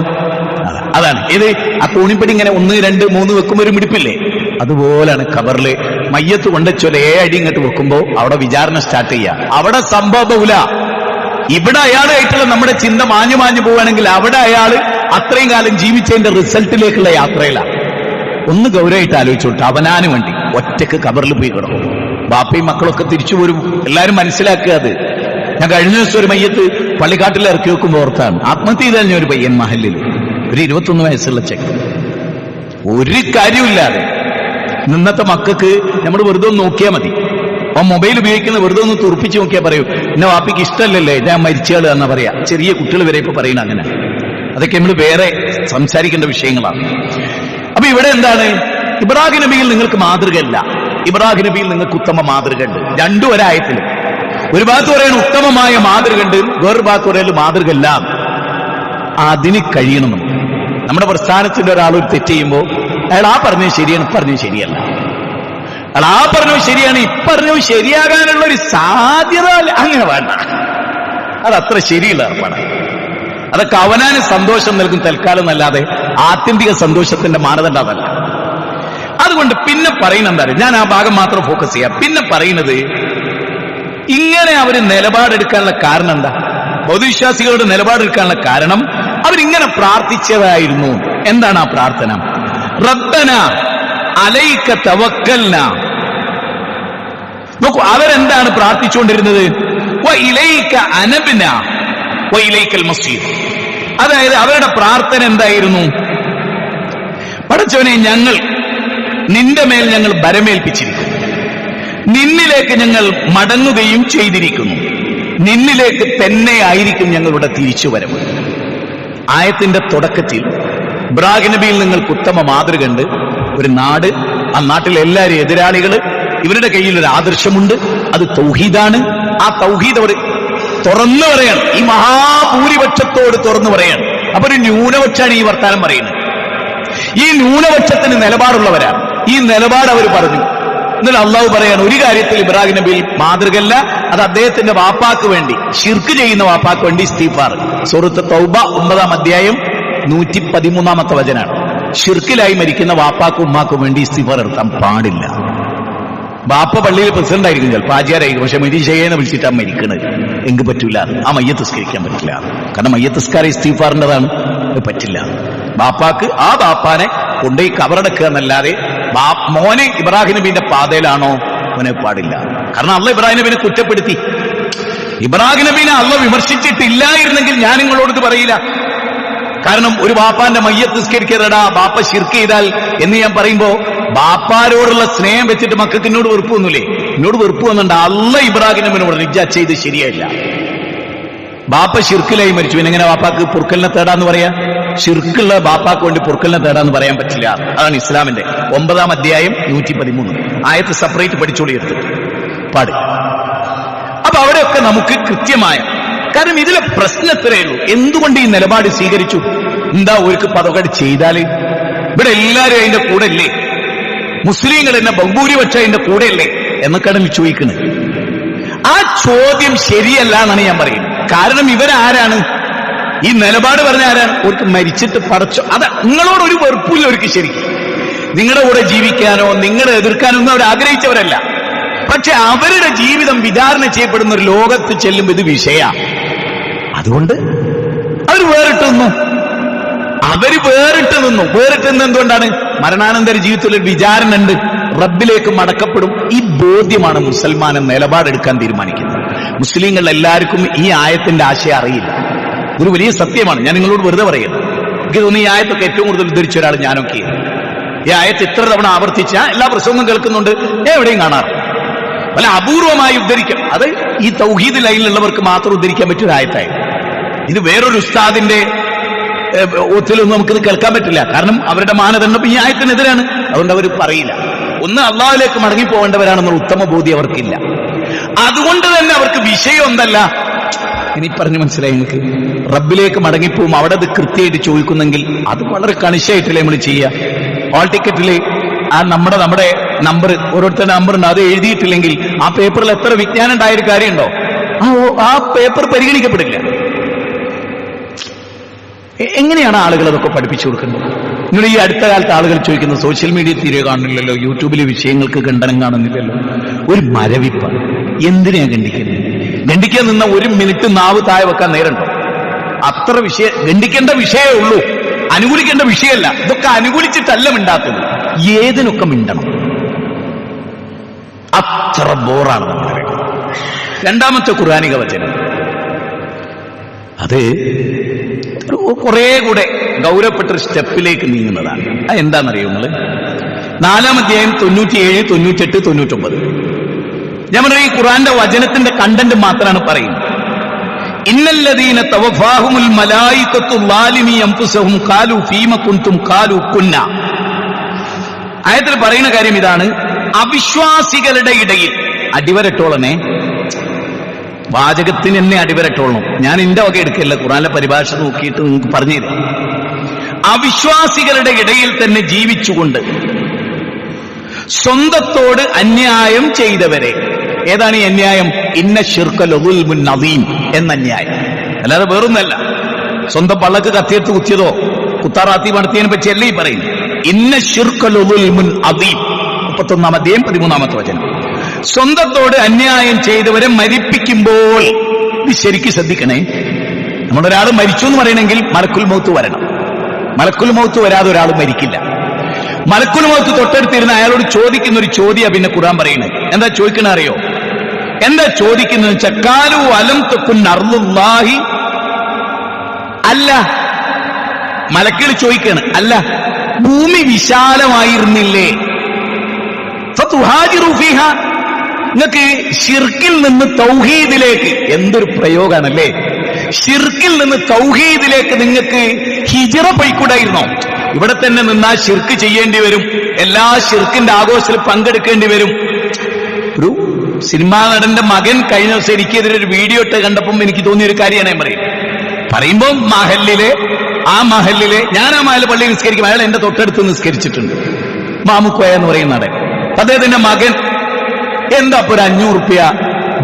അതാണ് ഇത്. ആ കോണിപ്പടി ഇങ്ങനെ 1, 2, 3 വെക്കുമ്പോൾ ഒരു മിടിപ്പില്ലേ? അതുപോലാണ് ഖബറില് മയ്യത്ത് കൊണ്ടുവച്ചൊരു 7 അടി ഇങ്ങോട്ട് വെക്കുമ്പോ അവിടെ വിചാരണ സ്റ്റാർട്ട് ചെയ്യുക. അവിടെ സംഭവബഹുല. ഇവിടെ അയാളായിട്ടുള്ള നമ്മുടെ ചിന്ത മാഞ്ഞു പോവുകയാണെങ്കിൽ അവിടെ അയാള് അത്രയും കാലം ജീവിച്ചതിന്റെ റിസൾട്ടിലേക്കുള്ള യാത്രയിലാണ്. ഒന്ന് ഗൗരവമായിട്ട് ആലോചിച്ചോട്ടെ. അവനാന് വേണ്ടി ഒറ്റക്ക് ഖബറിൽ പോയി കിടക്കും. ബാപ്പയും മക്കളൊക്കെ തിരിച്ചു പോരും. എല്ലാവരും മനസ്സിലാക്കുക. അത് ഞാൻ കഴിഞ്ഞ ദിവസം ഒരു മയ്യത്ത് പള്ളിക്കാട്ടിൽ ഇറക്കി വെക്കുമ്പോൾ ഓർത്താണ്. ആത്മഹത്യ ചെയ്താൽ ഞാൻ ഒരു പയ്യൻ മഹലിൽ ഒരു 21 വയസ്സുള്ള ചെക്ക്. ഒരു കാര്യമില്ലാതെ ഇന്നത്തെ മക്കൾക്ക് നമ്മൾ വെറുതെ ഒന്ന് നോക്കിയാൽ മതി. ആ മൊബൈൽ ഉപയോഗിക്കുന്ന വെറുതെ ഒന്ന് തുറപ്പിച്ച് നോക്കിയാൽ പറയൂ എന്നെ വാപ്പിക്ക് ഇഷ്ടമല്ലല്ലേ ഞാൻ മരിച്ചാള് എന്നാ പറയാ. ചെറിയ കുട്ടികൾ വരെ ഇപ്പൊ പറയുന്നത് അങ്ങനെ. അതൊക്കെ നമ്മൾ വേറെ സംസാരിക്കേണ്ട വിഷയങ്ങളാണ്. അപ്പൊ ഇവിടെ എന്താണ്? ഇബ്രാഹിം നബിയിൽ നിങ്ങൾക്ക് മാതൃകയല്ല. ഇബ്രാഹിം നബിയിൽ നിങ്ങൾക്ക് ഉത്തമ മാതൃക ഉണ്ട്. രണ്ടും ഒരായത്തിൽ. ഒരു ഭാഗത്ത് പറയുന്നത് ഉത്തമമായ മാതൃക ഉണ്ട്, വേറൊരു ഭാഗത്ത് പറയുന്നത് മാതൃകയല്ല. അതിന് കഴിയണം. നമ്മുടെ പ്രസ്ഥാനത്തിന്റെ ഒരാൾ ഒരു തെറ്റ് ചെയ്യുമ്പോൾ അയാൾ ആ പറഞ്ഞത് ശരിയാണ്, പറഞ്ഞത് ശരിയല്ല. അയാൾ ആ പറഞ്ഞത് ശരിയാണ്, ഇപ്പറഞ്ഞത് ശരിയാകാനുള്ള ഒരു സാധ്യത അങ്ങനെ വേണ്ട. അതത്ര ശരിയുള്ള ഏർപ്പാടാണ്. അതൊക്കെ അവനാന് സന്തോഷം നൽകും തൽക്കാലം എന്നല്ലാതെ ആത്യന്തിക സന്തോഷത്തിന്റെ മാനദണ്ഡം അതല്ല. അതുകൊണ്ട് പിന്നെ പറയുന്നത് എന്താ? ഞാൻ ആ ഭാഗം മാത്രം ഫോക്കസ് ചെയ്യാം. പിന്നെ പറയുന്നത് ഇങ്ങനെ അവർ നിലപാടെടുക്കാനുള്ള കാരണം എന്താ? ബൗദ്ധവിശ്വാസികളുടെ നിലപാടെടുക്കാനുള്ള കാരണം അവരിങ്ങനെ പ്രാർത്ഥിച്ചതായിരുന്നു. എന്താണ് ആ പ്രാർത്ഥന? റബ്ബന അലൈക തവക്കൽന. നോക്കൂ, അവരെന്താണ് പ്രാർത്ഥിച്ചുകൊണ്ടിരുന്നത്? വ ഇലൈക അനബ്ന വ ഇലൈക്കൽ മസീർ. അതായത് അവരുടെ പ്രാർത്ഥന എന്തായിരുന്നു? പടച്ചവനെ, ഞങ്ങൾ നിന്റെ മേൽ ഞങ്ങൾ ഭരമേൽപ്പിച്ചിരിക്കുന്നു, നിന്നിലേക്ക് ഞങ്ങൾ മടങ്ങുകയും ചെയ്തിരിക്കുന്നു, നിന്നിലേക്ക് തന്നെ ആയിരിക്കും ഞങ്ങളുടെ തിരിച്ചുവരവ്. ആയത്തിന്റെ തുടക്കത്തിൽ ഇബ്രാഹിം നബിയിൽ നിങ്ങൾക്ക് ഉത്തമ മാതൃക ഉണ്ട്. ഒരു നാട്, ആ നാട്ടിലെ എല്ലാവരും എതിരാളികള്, ഇവരുടെ കയ്യിൽ ഒരു ആദർശമുണ്ട്. അത് തൗഹീദാണ്. ആ തൗഹീദ് അവർ തുറന്നു പറയാണ്. ഈ മഹാഭൂരിപക്ഷത്തോട് തുറന്നു പറയാണ്. അപ്പൊ ഒരു ന്യൂനപക്ഷമാണ് ഈ വർത്താനം പറയുന്നത്. ഈ ന്യൂനപക്ഷത്തിന് നിലപാടുള്ളവരാണ്. ഈ നിലപാട് അവർ പറഞ്ഞു. എന്നിട്ട് അള്ളാഹു പറയാണ്, ഒരു കാര്യത്തിൽ ഇബ്രാഹിം നബി മാതൃകല്ല, അത് അദ്ദേഹത്തിന്റെ വാപ്പാക്ക് വേണ്ടി, ശിർക്ക് ചെയ്യുന്ന വാപ്പാക്ക് വേണ്ടി ഇസ്തിഗ്ഫാർ. സൂറത്ത് തൗബ 9-ാം അധ്യായം 113-ാമത്തെ വചനാണ്. ശിർക്കിലായി മരിക്കുന്ന വാപ്പാക്കും ഉമ്മാക്കും വേണ്ടി ഇസ്തിഗ്ഫാർ എടുക്കാൻ പാടില്ല. ബാപ്പ പള്ളിയിൽ പ്രസിഡന്റ് ആയിരിക്കും, ചിലപ്പോൾ ആചാരായിരിക്കും, പക്ഷെ മരീഷയെന്ന് വിളിച്ചിട്ടാ മരിക്കണത്, എങ്കിൽ പറ്റൂല, ആ മയ്യത്ത് നിസ്കരിക്കാൻ പറ്റില്ല. കാരണം മയ്യത്ത് നിസ്കാരം ഇസ്തിഗ്ഫാറിൻ്റെതാണ്, പറ്റില്ല. ബാപ്പാക്ക് ആ ബാപ്പാനെ കൊണ്ടുപോയി കബറടക്കുക എന്നല്ലാതെ മോനെ ഇബ്രാഹിം നബീന്റെ പാതയിലാണോ, മോനെ പാടില്ല. കാരണം അള്ളാഹ് ഇബ്രാഹിം നബീനെ കുറ്റപ്പെടുത്തി. ഇബ്രാഹിം നബീനെ അള്ളാഹ് വിമർശിച്ചിട്ടില്ലായിരുന്നെങ്കിൽ ഞാൻ നിങ്ങളോട് ഇത് പറയില്ല. കാരണം ഒരു ബാപ്പാന്റെ മയ്യത്ത് നിസ്കരിക്കരുതാ, ബാപ്പ ശിർക്ക് ചെയ്താൽ എന്ന് ഞാൻ പറയുമ്പോ ബാപ്പാരോടുള്ള സ്നേഹം വെച്ചിട്ട് മക്കൾക്ക് എന്നോട് വെറുപ്പൊന്നുമില്ലേ? എന്നോട് വെറുപ്പ് വന്നിട്ടുണ്ട്. അള്ളാഹ് ഇബ്രാഹിം നബീനോട് നിജാച്ച ഇത് ശരിയല്ല. ബാപ്പ ശിർക്കിലായി മരിച്ചു, പിന്നെ എങ്ങനെ ബാപ്പാക്ക് പൊറുക്കലിനെ തേടാന്ന് പറയാ? ശിർക്കുള്ള ബാപ്പാക്ക് വേണ്ടി പൊറുക്കലിനെ തേടാന്ന് പറയാൻ പറ്റില്ല. അതാണ് ഇസ്ലാമിന്റെ 9-ാം അധ്യായം 113 ആയത്ത് സെപ്പറേറ്റ് പഠിച്ചോളി എടുത്തിട്ട് പാടില്ല. അപ്പൊ അവിടെയൊക്കെ നമുക്ക് കൃത്യമായ, കാരണം ഇതിലെ പ്രശ്നം എത്രയേ ഉള്ളൂ, എന്തുകൊണ്ട് ഈ നിലപാട് സ്വീകരിച്ചു? എന്താ ഒരു പതകട് ചെയ്താല് ഇവിടെ എല്ലാവരും അതിന്റെ കൂടെ അല്ലേ? മുസ്ലിങ്ങൾ എന്നെ ബഹുഭൂരിപക്ഷം അതിന്റെ കൂടെ അല്ലേ എന്നൊക്കെയാണ് ചോദിക്കുന്നത്. ആ ചോദ്യം ശരിയല്ല എന്നാണ് ഞാൻ പറയുന്നത്. കാരണം ഇവരാരാണ്? ഈ നിലപാട് പറഞ്ഞ ആരാണ്? അവർക്ക് മരിച്ചിട്ട് പടച്ചോ, അത് നിങ്ങളോടൊരു വെറുപ്പില്ല. അവർക്ക് ശരിക്കും നിങ്ങളുടെ കൂടെ ജീവിക്കാനോ നിങ്ങളെ എതിർക്കാനോ ഒന്നും അവർ ആഗ്രഹിച്ചവരല്ല. പക്ഷെ അവരുടെ ജീവിതം വിചാരണ ചെയ്യപ്പെടുന്ന ഒരു ലോകത്ത് ചെല്ലുമ്പോൾ ഇത് വിഷയമാണ്. അതുകൊണ്ട് അവർ വേറിട്ട് നിന്നു. വേറിട്ട് നിന്ന് എന്തുകൊണ്ടാണ്? മരണാനന്തര ജീവിതത്തിൽ ഒരു വിചാരണ ഉണ്ട്, റബ്ബിലേക്ക് മടക്കപ്പെടും. ഈ ബോധ്യമാണ് മുസൽമാനെ നിലപാടെടുക്കാൻ തീരുമാനിക്കുന്നത്. മുസ്ലിങ്ങൾ എല്ലാവർക്കും ഈ ആയത്തിന്റെ ആശയം അറിയില്ല. ഒരു വലിയ സത്യമാണ്. ഞാൻ നിങ്ങളോട് വെറുതെ പറയുന്നത്. എനിക്ക് തോന്നുന്നു ഈ ആയത്തൊക്കെ ഏറ്റവും കൂടുതൽ ഉദ്ധരിച്ച ഒരാൾ ഞാനൊക്കെ. ഈ ആയത്ത് ഇത്ര തവണ ആവർത്തിച്ച എല്ലാ പ്രസംഗവും കേൾക്കുന്നുണ്ട്, എവിടെയും കാണാറ്. അല്ല, അപൂർവമായി ഉദ്ധരിക്കും. അത് ഈ തൗഹീദ് ലൈനിലുള്ളവർക്ക് മാത്രം ഉദ്ധരിക്കാൻ പറ്റിയ ആയത്തായി. ഇത് വേറൊരു ഉസ്താദിന്റെ ഒത്തിലൊന്നും നമുക്കിത് കേൾക്കാൻ പറ്റില്ല. കാരണം അവരുടെ മാനദണ്ഡം ഈ ആയത്തിനെതിരാണ്. അതുകൊണ്ട് അവർ പറയില്ല. ഒന്ന്, അള്ളാഹുലേക്ക് മടങ്ങിപ്പോകേണ്ടവരാണെന്നുള്ള ഉത്തമ ബോധ്യം അവർക്കില്ല. അതുകൊണ്ട് തന്നെ അവർക്ക് വിഷയം എന്തല്ല, ഇനി പറഞ്ഞു മനസ്സിലായി നിങ്ങൾക്ക്? റബ്ബിലേക്ക് മടങ്ങിപ്പോവും. അവിടെ അത് കൃത്യമായിട്ട് ചോദിക്കുന്നെങ്കിൽ അത് വളരെ കണിശായിട്ടല്ലേ നമ്മൾ ചെയ്യുക. ഹാൾ ടിക്കറ്റില് ആ നമ്മുടെ നമ്പർ, ഓരോരുത്തരുടെ നമ്പർ ഉണ്ട്, അത് എഴുതിയിട്ടില്ലെങ്കിൽ ആ പേപ്പറിൽ എത്ര വിജ്ഞാനം ഉണ്ടായൊരു കാര്യമുണ്ടോ? ആ പേപ്പർ പരിഗണിക്കപ്പെടില്ല. എങ്ങനെയാണ് ആളുകൾ അതൊക്കെ പഠിപ്പിച്ചു കൊടുക്കുന്നത്? നിങ്ങൾ ഈ അടുത്ത കാലത്ത് ആളുകൾ ചോദിക്കുന്നത്, സോഷ്യൽ മീഡിയ തീരെ കാണുന്നില്ലല്ലോ, യൂട്യൂബിലെ വിഷയങ്ങൾക്ക് ഖണ്ഡനം കാണുന്നില്ലല്ലോ, ഒരു മരവിപ്പാണ്. എന്തിനാ ഖണ്ഡിക്കുന്നത്? ഖണ്ഡിക്കാൻ നിന്ന ഒരു മിനിറ്റ് നാവ് താഴെ വെക്കാൻ നേരണ്ടോ? അത്ര ഖണ്ഡിക്കേണ്ട വിഷയമേ ഉള്ളൂ, അനുകൂലിക്കേണ്ട വിഷയമല്ല. ഇതൊക്കെ അനുകൂലിച്ചിട്ടല്ല മിണ്ടാത്തത്, ഏതിനൊക്കെ മിണ്ടണം. അത്ര ബോറാണ് നമ്മൾ. രണ്ടാമത്തെ ഖുർആനിക വചനം, അത് കുറെ കൂടെ ഗൗരവപ്പെട്ടൊരു സ്റ്റെപ്പിലേക്ക് നീങ്ങുന്നതാണ്. അത് എന്താണെന്നറിയോ നിങ്ങൾ? 4-ാം അധ്യായം 97, 98, 99. ഞാൻ പറഞ്ഞ ഈ ഖുർആന്റെ വചനത്തിന്റെ കണ്ടന്റ് മാത്രമാണ് പറയുന്നത്. ഇന്നല്ലദീന തവഫാഹുമുൽ മലായികത്തു ളാലിമി അൻഫുസഹും ഖാലു ഫീമ കുൻതും ഖാലു കുന്ന. ആയത്തിൽ പറയുന്ന കാര്യം ഇതാണ്: അവിശ്വാസികളുടെ ഇടയിൽ അടിവരട്ടോളനെ, വാചകത്തിന് എന്നെ അടിവരട്ടോളണം. ഞാൻ എന്റെ വക എടുക്കല്ല, ഖുർആനിലെ പരിഭാഷ നോക്കിയിട്ട് നിങ്ങൾക്ക് പറഞ്ഞുതരാം. അവിശ്വാസികളുടെ ഇടയിൽ തന്നെ ജീവിച്ചുകൊണ്ട് സ്വന്തത്തോട് അന്യായം ചെയ്തവരെ. ഏതാണ് ഈ അന്യായം? ഇന്ന ശിർക ലദുൽമുൻ അദീം എന്ന അന്യായം, അല്ലാതെ വേറൊന്നല്ല. സ്വന്തം പള്ളക്ക് കത്തിയെടുത്ത് കുത്തിയതോ കുത്താറാത്തി നടത്തിയതിനെ പറ്റിയല്ല ഈ പറയുന്നത്. ഇന്ന ശിർക ലദുൽമുൻ അദീം, 31-ാം അധ്യായം 13-ാമത്തെ വചനം. സ്വന്തത്തോട് അന്യായം ചെയ്തവരെ മരിപ്പിക്കുമ്പോൾ, ഇത് ശരിക്കും ശ്രദ്ധിക്കണേ. നമ്മളൊരാൾ മരിച്ചു എന്ന് പറയണമെങ്കിൽ മലക്കുൽ മൗത്ത് വരണം. മലക്കുൽ മൗത്ത് വരാതെ ഒരാൾ മരിക്കില്ല. മലക്കുൽ മൗത്ത് തൊട്ടടുത്തിരുന്ന് അയാളോട് ചോദിക്കുന്ന ഒരു ചോദ്യം പിന്നെ ഖുർആൻ പറയുന്നത്. എന്താ ചോദിക്കണ അറിയോ? എന്താ ചോദിക്കുന്നത് വെച്ചാൽ, ഖാലു അലം തകുൻ അർളുല്ലാഹി, അല്ല, മലക്കുകൾ ചോദിക്കാണ്, അല്ല ഭൂമി വിശാലമായിരുന്നില്ലേ? ഫതുഹാജിറു ഫീഹാ, നിങ്ങൾക്ക് ഷിർക്കിൽ നിന്ന് തൗഹീദിലേക്ക്, എന്തൊരു പ്രയോഗമാണല്ലേ, ഷിർക്കിൽ നിന്ന് തൗഹീദിലേക്ക് നിങ്ങൾക്ക് ഹിജ്റ പോയിക്കൂടായിരുന്നോ? ഇവിടെ തന്നെ നിന്നാൽ ഷിർക്ക് ചെയ്യേണ്ടി വരും, എല്ലാ ഷിർക്കിന്റെ ആഘോഷത്തിൽ പങ്കെടുക്കേണ്ടി വരും. ഒരു സിനിമാ നടന്റെ മകൻ കഴിഞ്ഞ ദിവസം എനിക്കെതിരെ ഒരു വീഡിയോ ഇട്ട് കണ്ടപ്പം എനിക്ക് തോന്നിയൊരു കാര്യമാണ് ഞാൻ പറയുമ്പോൾ ആ മഹലിലെ ഞാൻ ആ മഹൽ പള്ളിയിൽ നിസ്കരിക്കും, അയാൾ എന്റെ തൊട്ടടുത്ത് നിസ്കരിച്ചിട്ടുണ്ട്. മാമുക്കോയ എന്ന് പറയുന്ന നടൻ. അദ്ദേഹത്തിന്റെ മകൻ എന്താ ഒരു 500 റുപ്യ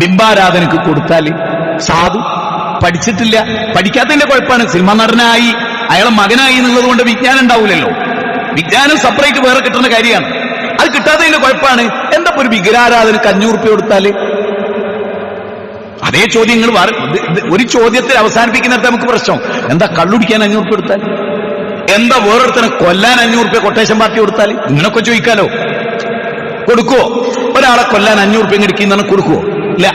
ബിംബാരാധനക്ക് കൊടുത്താല് സാധു പഠിച്ചിട്ടില്ല, പഠിക്കാത്തതിന്റെ കുഴപ്പമാണ്. സിനിമ നടനായി അയാളെ മകനായി എന്നുള്ളത് കൊണ്ട് വിജ്ഞാനം ഉണ്ടാവില്ലല്ലോ. വിജ്ഞാനം സെപ്പറേറ്റ് വേറെ കിട്ടുന്ന കാര്യമാണ്. അത് കിട്ടാത്തതിന്റെ കുഴപ്പമാണ്. എന്താ ഒരു വിഗ്രഹാരാധനക്ക് 500 റുപ്യ കൊടുത്താല്? അതേ ചോദ്യങ്ങൾ ഒരു ചോദ്യത്തിൽ അവസാനിപ്പിക്കുന്നിടത്ത് നമുക്ക് പ്രശ്നം. എന്താ കള്ളുടിക്കാൻ 500 റുപ്യ കൊടുത്താൽ? എന്താ വേറൊരുത്തനെ കൊല്ലാൻ 500 റുപ്യ കൊട്ടേഷൻ പാർട്ടി കൊടുത്താൽ? ഇങ്ങനൊക്കെ ചോദിക്കാലോ. കൊടുക്കുവോ? ഒരാളെ കൊല്ലാൻ 500 റുപ്യ എടുക്കുന്നതാണ് കൊടുക്കുവോ? ഇല്ല.